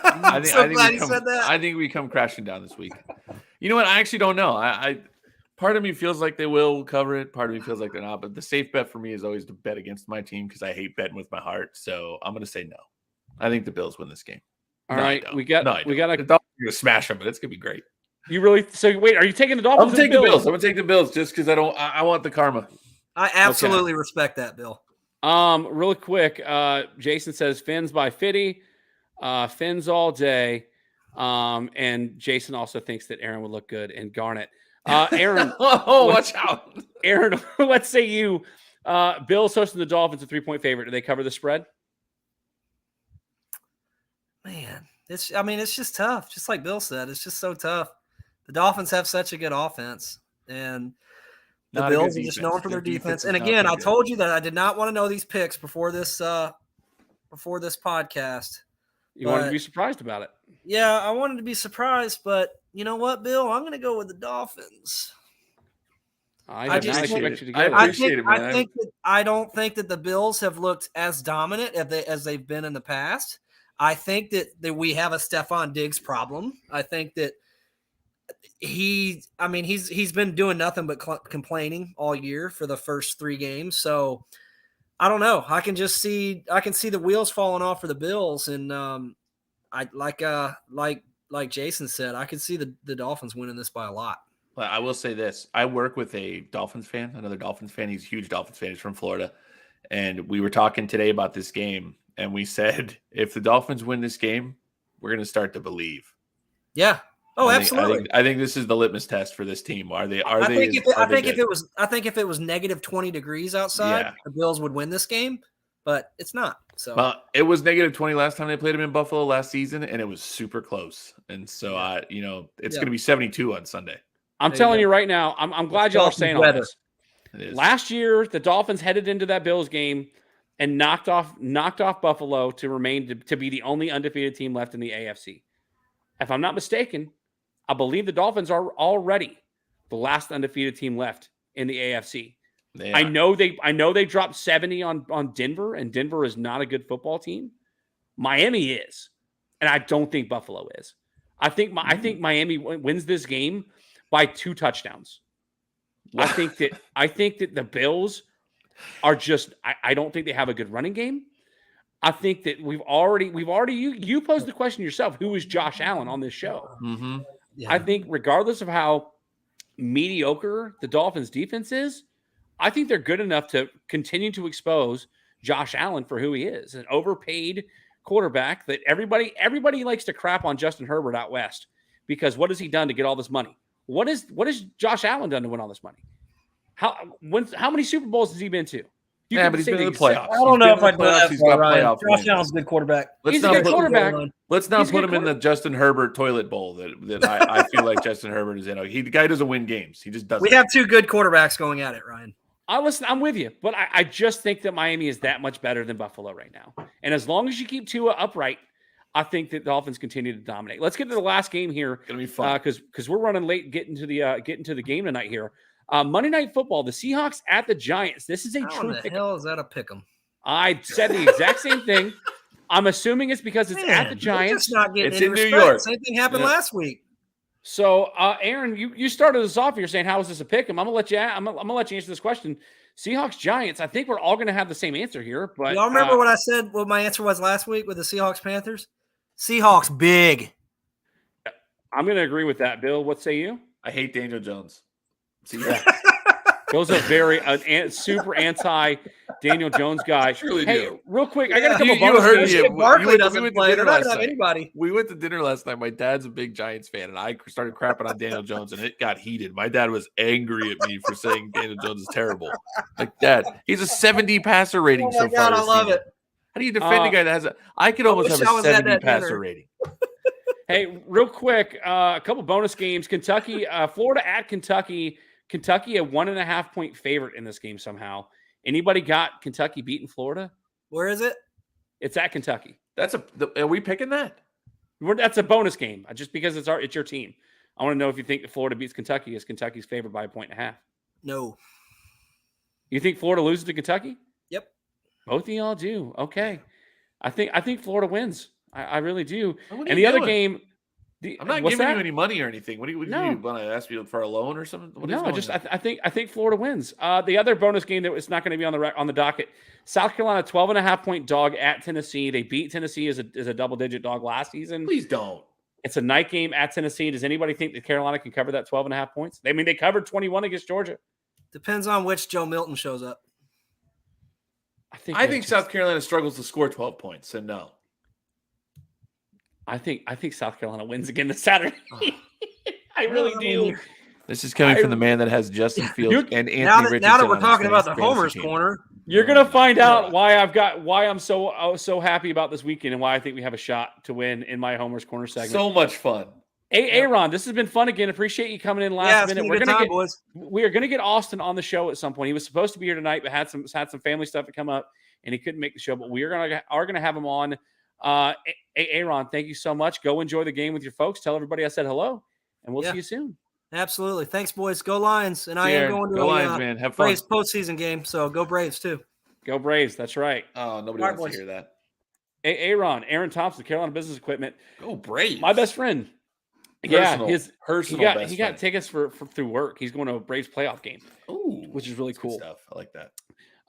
I think we come crashing down this week. You know what? I actually don't know. I part of me feels like they will cover it. Part of me feels like they're not. But the safe bet for me is always to bet against my team because I hate betting with my heart. So I'm gonna say no. I think the Bills win this game. All right, we got the Dolphins are gonna smash them, but it's gonna be great. You really? So wait, are you taking the Dolphins? I'm taking the Bills. I'm gonna take the Bills just because I want the karma. I absolutely respect that, Bill. Really quick, Jason says Fins by Fitty, Fins all day, and Jason also thinks that Aaron would look good in Garnet. Aaron, watch out, Aaron. Let's say you, Bill's hosting the Dolphins, a 3-point favorite. Do they cover the spread? Man, it's just tough. Just like Bill said, it's just so tough. The Dolphins have such a good offense, and the Bills are just known for their defense. And again, I told you that I did not want to know these picks before this podcast. You wanted to be surprised about it. Yeah, I wanted to be surprised, but you know what, Bill? I'm going to go with the Dolphins. I appreciate it, man. I don't think that the Bills have looked as dominant as they've been in the past. I think that we have a Stephon Diggs problem. I think that he's been doing nothing but complaining all year for the first 3 games. So I don't know. I can see the wheels falling off for the Bills, and I like Jason said, I could see the Dolphins winning this by a lot. Well, I will say this. I work with a Dolphins fan, another Dolphins fan. He's a huge Dolphins fan. He's from Florida. And we were talking today about this game, and we said, if the Dolphins win this game, we're going to start to believe. Yeah. Oh, absolutely. I think this is the litmus test for this team. I think if it was negative 20 degrees outside, the Bills would win this game, but it's not. So it was negative 20 last time they played them in Buffalo last season, and it was super close. And so it's going to be 72 on Sunday. I'm telling you right now, I'm glad y'all are saying all this. Last year, the Dolphins headed into that Bills game and knocked off Buffalo to be the only undefeated team left in the AFC. If I'm not mistaken, I believe the Dolphins are already the last undefeated team left in the AFC. I know they dropped 70 on Denver, and Denver is not a good football team. Miami is, and I don't think Buffalo is. I think Miami wins this game by 2 touchdowns. I think that the Bills are just I don't think they have a good running game. I think that we've already you posed the question yourself, who is Josh Allen on this show? Mm-hmm. Yeah. I think regardless of how mediocre the Dolphins defense is, I think they're good enough to continue to expose Josh Allen for who he is, an overpaid quarterback that everybody likes to crap on Justin Herbert out west because what has he done to get all this money? What is Josh Allen done to win all this money? How many Super Bowls has he been to? But he's been in the playoffs. I don't know if I'd go that He's far, got Ryan. playoff Josh wins. Allen's a good quarterback. He's a good quarterback. Let's not put him in the Justin Herbert toilet bowl that I feel like Justin Herbert is in. The guy doesn't win games. He just doesn't. We have 2 good quarterbacks going at it, Ryan. I'm with you, but I just think that Miami is that much better than Buffalo right now. And as long as you keep Tua upright, I think that the Dolphins continue to dominate. Let's get to the last game here. It's gonna be fun because we're running late getting to the game tonight here. Monday Night Football, the Seahawks at the Giants. This is a How true in the hell is that a pick 'em? I said the exact same thing. I'm assuming it's because it's at the Giants. It's in New York. Same thing happened last week. So, Aaron, you started us off. You're saying, how is this a pick 'em? I'm gonna let you answer this question. Seahawks Giants. I think we're all gonna have the same answer here. But y'all remember what I said? What my answer was last week with the Seahawks Panthers? Seahawks big. I'm gonna agree with that. Bill, what say you? I hate Daniel Jones. Bill's a very super anti Daniel Jones guy. Truly hey, do. real quick, I got a couple You bonus heard games. me. Barkley doesn't play. They're not gonna have anybody. We went to dinner last night. My dad's a big Giants fan, and I started crapping on Daniel Jones, and it got heated. My dad was angry at me for saying Daniel Jones is terrible. Like, Dad, he's a 70 passer rating so far. God, I love it. How do you defend a guy that has I could almost have a 70 passer dinner. rating. Hey, real quick, a couple bonus games. Kentucky, Florida at Kentucky. Kentucky, a 1.5 point favorite in this game somehow. Anybody got Kentucky beating Florida? Where is it? It's at Kentucky. Are we picking that? That's a bonus game, just because it's your team. I want to know if you think that Florida beats Kentucky. Is Kentucky's favored by 1.5? No. You think Florida loses to Kentucky? Yep. Both of y'all do. Okay. I think Florida wins. I really do. What are And you the other doing? game. I'm not giving you any money or anything. What do you No. want to ask me for a loan or something? I think Florida wins. The other bonus game that is not going to be on the docket. South Carolina 12.5 point dog at Tennessee. They beat Tennessee as a double digit dog last season. Please don't. It's a night game at Tennessee. Does anybody think that Carolina can cover that 12.5 points? I mean, they covered 21 against Georgia. Depends on which Joe Milton shows up. I think South Carolina struggles to score 12 points, so no. I think South Carolina wins again this Saturday. I really do. This is coming from the man that has Justin Fields and Anthony Richardson. Now that we're talking about the Homer's Corner, you're gonna find out why I'm so happy about this weekend and why I think we have a shot to win in my Homer's Corner segment. So much fun. Hey, Aaron, this has been fun again. Appreciate you coming in last minute. We are gonna get Austin on the show at some point. He was supposed to be here tonight, but had some family stuff to come up, and he couldn't make the show. But we are gonna have him on. Aaron, thank you so much. Go enjoy the game with your folks. Tell everybody I said hello, and we'll see you soon. Absolutely. Thanks, boys. Go Lions. And I am going to go Lions, man. Have fun. Braves postseason game, so go Braves too. Go Braves. That's right. Oh, nobody wants to hear that. Aaron Thompson, Carolina Business Equipment. Go Braves. My best friend. Personal he got tickets for through work. He's going to a Braves playoff game, Ooh, which is really cool stuff. I like that.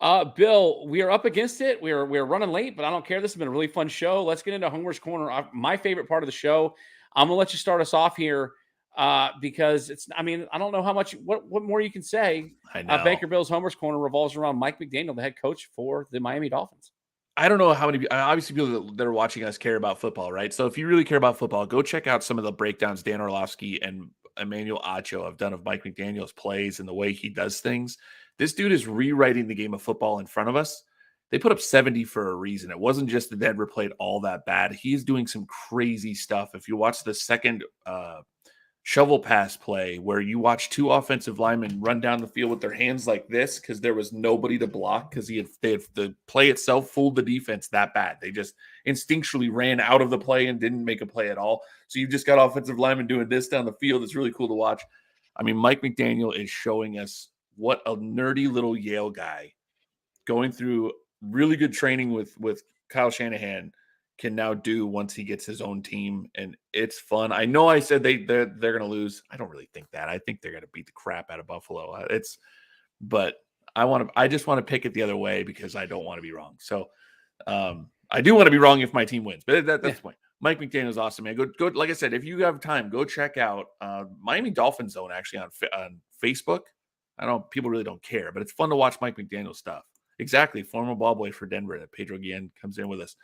Bill, we are up against it. We're running late, but I don't care. This has been a really fun show. Let's get into Homer's Corner. My favorite part of the show. I'm gonna let you start us off here because it's. I mean, I don't know how much. What more you can say. I know. Baker Bill's Homer's Corner revolves around Mike McDaniel, the head coach for the Miami Dolphins. I don't know how many, obviously people that are watching us care about football, right? So if you really care about football, go check out some of the breakdowns Dan Orlovsky and Emmanuel Acho have done of Mike McDaniel's plays and the way he does things. This dude is rewriting the game of football in front of us. They put up 70 for a reason. It wasn't just that Denver played all that bad. He's doing some crazy stuff. If you watch the second shovel pass play where you watch two offensive linemen run down the field with their hands like this because there was nobody to block because the play itself fooled the defense that bad. They just instinctually ran out of the play and didn't make a play at all. So you've just got offensive linemen doing this down the field. It's really cool to watch. I mean, Mike McDaniel is showing us what a nerdy little Yale guy going through really good training with Kyle Shanahan can now do once he gets his own team, and it's fun. I know I said they're going to lose. I don't really think that. I think they're going to beat the crap out of Buffalo. But I just want to pick it the other way because I don't want to be wrong. So I do want to be wrong if my team wins, but that's the point. Mike McDaniel is awesome, man. Go. Like I said, if you have time, go check out Miami Dolphins Zone actually on Facebook. I don't. People really don't care, but it's fun to watch Mike McDaniel stuff. Exactly, former ball boy for Denver. That Pedro Guillen comes in with us.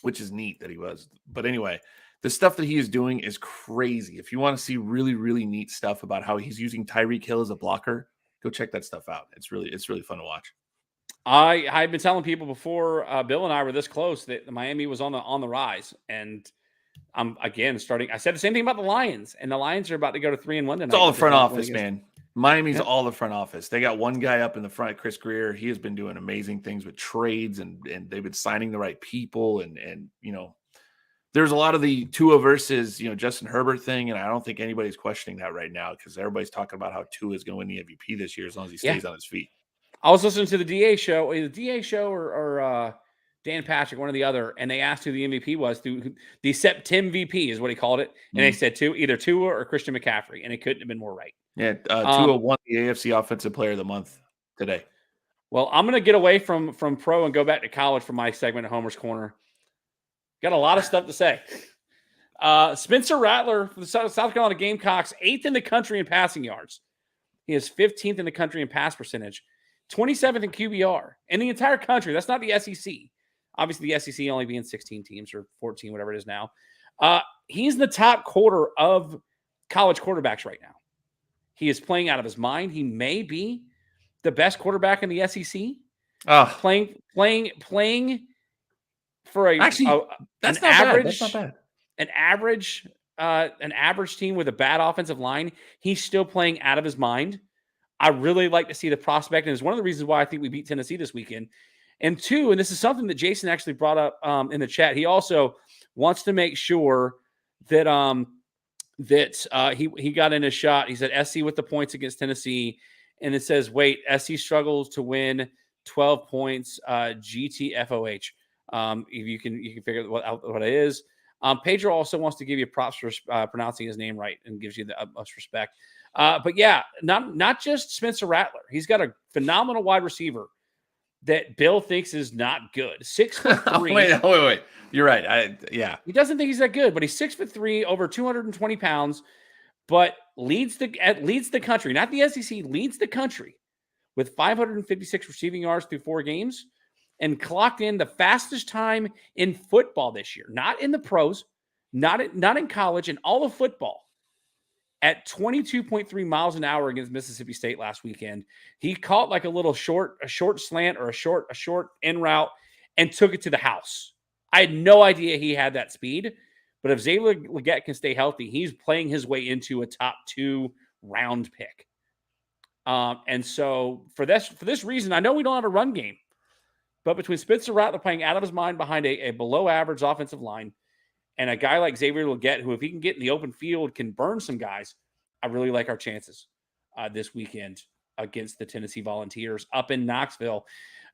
Which is neat that he was. But anyway, the stuff that he is doing is crazy. If you want to see really, really neat stuff about how he's using Tyreek Hill as a blocker, go check that stuff out. It's really fun to watch. I've been telling people before Bill and I were this close that Miami was on the rise, and I'm again starting. I said the same thing about the Lions, and the Lions are about to go to 3-1 tonight. It's all the front office, man. Miami's all the front office. They got one guy up in the front, Chris Greer. He has been doing amazing things with trades and they've been signing the right people. And there's a lot of the Tua versus, Justin Herbert thing. And I don't think anybody's questioning that right now because everybody's talking about how Tua is going to win the MVP this year as long as he stays on his feet. I was listening to the DA show, or Dan Patrick, one or the other, and they asked who the MVP was. The Septim VP is what he called it. And they said either Tua or Christian McCaffrey. And it couldn't have been more right. Yeah, Tua won the AFC Offensive Player of the Month today. Well, I'm going to get away from pro and go back to college for my segment at Homer's Corner. Got a lot of stuff to say. Spencer Rattler for the South Carolina Gamecocks, 8th in the country in passing yards. He is 15th in the country in pass percentage, 27th in QBR. In the entire country, that's not the SEC. Obviously, the SEC only being 16 teams or 14, whatever it is now. He's in the top quarter of college quarterbacks right now. He is playing out of his mind. He may be the best quarterback in the SEC. Playing for that's not average. That's not bad. An average team with a bad offensive line. He's still playing out of his mind. I really like to see the prospect, and it's one of the reasons why I think we beat Tennessee this weekend. And two, and this is something that Jason actually brought up in the chat. He also wants to make sure that he got in his shot. He said SC with the points against Tennessee, and it says, wait, SC struggles to win 12 points. GTFOH. If you can figure out what it is. Pedro also wants to give you props for pronouncing his name right and gives you the utmost respect. But yeah, not just Spencer Rattler. He's got a phenomenal wide receiver that Bill thinks is not good. 6'3". Wait. You're right. He doesn't think he's that good, but he's 6'3", over 220 pounds, but leads the country, not the SEC, leads the country with 556 receiving yards through 4 games and clocked in the fastest time in football this year. Not in the pros, not in college, in all of football. At 22.3 miles an hour against Mississippi State last weekend. He caught like a little short slant or a short in route and took it to the house. I had no idea he had that speed, but if Xavier Legette can stay healthy, he's playing his way into a top 2 round pick. And so for this reason, I know we don't have a run game, but between Spencer Rattler playing out of his mind behind a below average offensive line, and a guy like Xavier Legette, who if he can get in the open field, can burn some guys, I really like our chances this weekend against the Tennessee Volunteers up in Knoxville.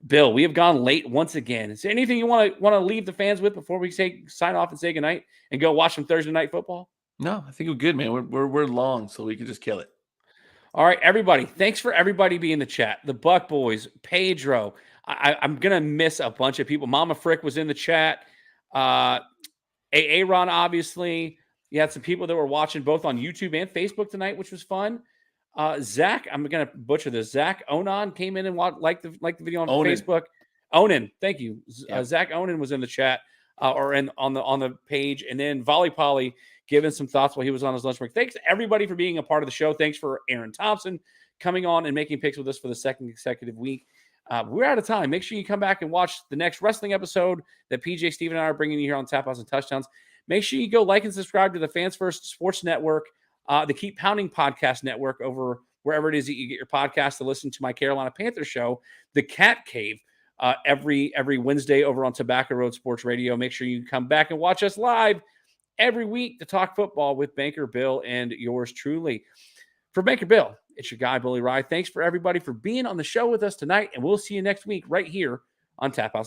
Bill, we have gone late once again. Is there anything you want to leave the fans with before we sign off and say goodnight and go watch some Thursday night football? No, I think we're good, man. We're long, so we can just kill it. All right, everybody. Thanks for everybody being in the chat. The Buck Boys, Pedro. I'm gonna miss a bunch of people. Mama Frick was in the chat. Aaron, obviously. You had some people that were watching both on YouTube and Facebook tonight, which was fun. Zach, I'm gonna butcher this. Zach Onan came in and liked the video on Facebook. Onan, thank you. Yep. Zach Onan was in the chat or on the page, and then Volley Polly giving some thoughts while he was on his lunch break. Thanks everybody for being a part of the show. Thanks for Aaron Thompson coming on and making picks with us for the second consecutive week. We're out of time. Make sure you come back and watch the next wrestling episode that PJ, Steve, and I are bringing you here on Tap House and Touchdowns. Make sure you go like and subscribe to the Fans First Sports Network, the Keep Pounding Podcast Network over wherever it is that you get your podcast to listen to my Carolina Panthers show, The Cat Cave, every Wednesday over on Tobacco Road Sports Radio. Make sure you come back and watch us live every week to talk football with Banker Bill and yours truly. For Banker Bill, it's your guy, Bully Rye. Thanks for everybody for being on the show with us tonight, and we'll see you next week right here on Tap House.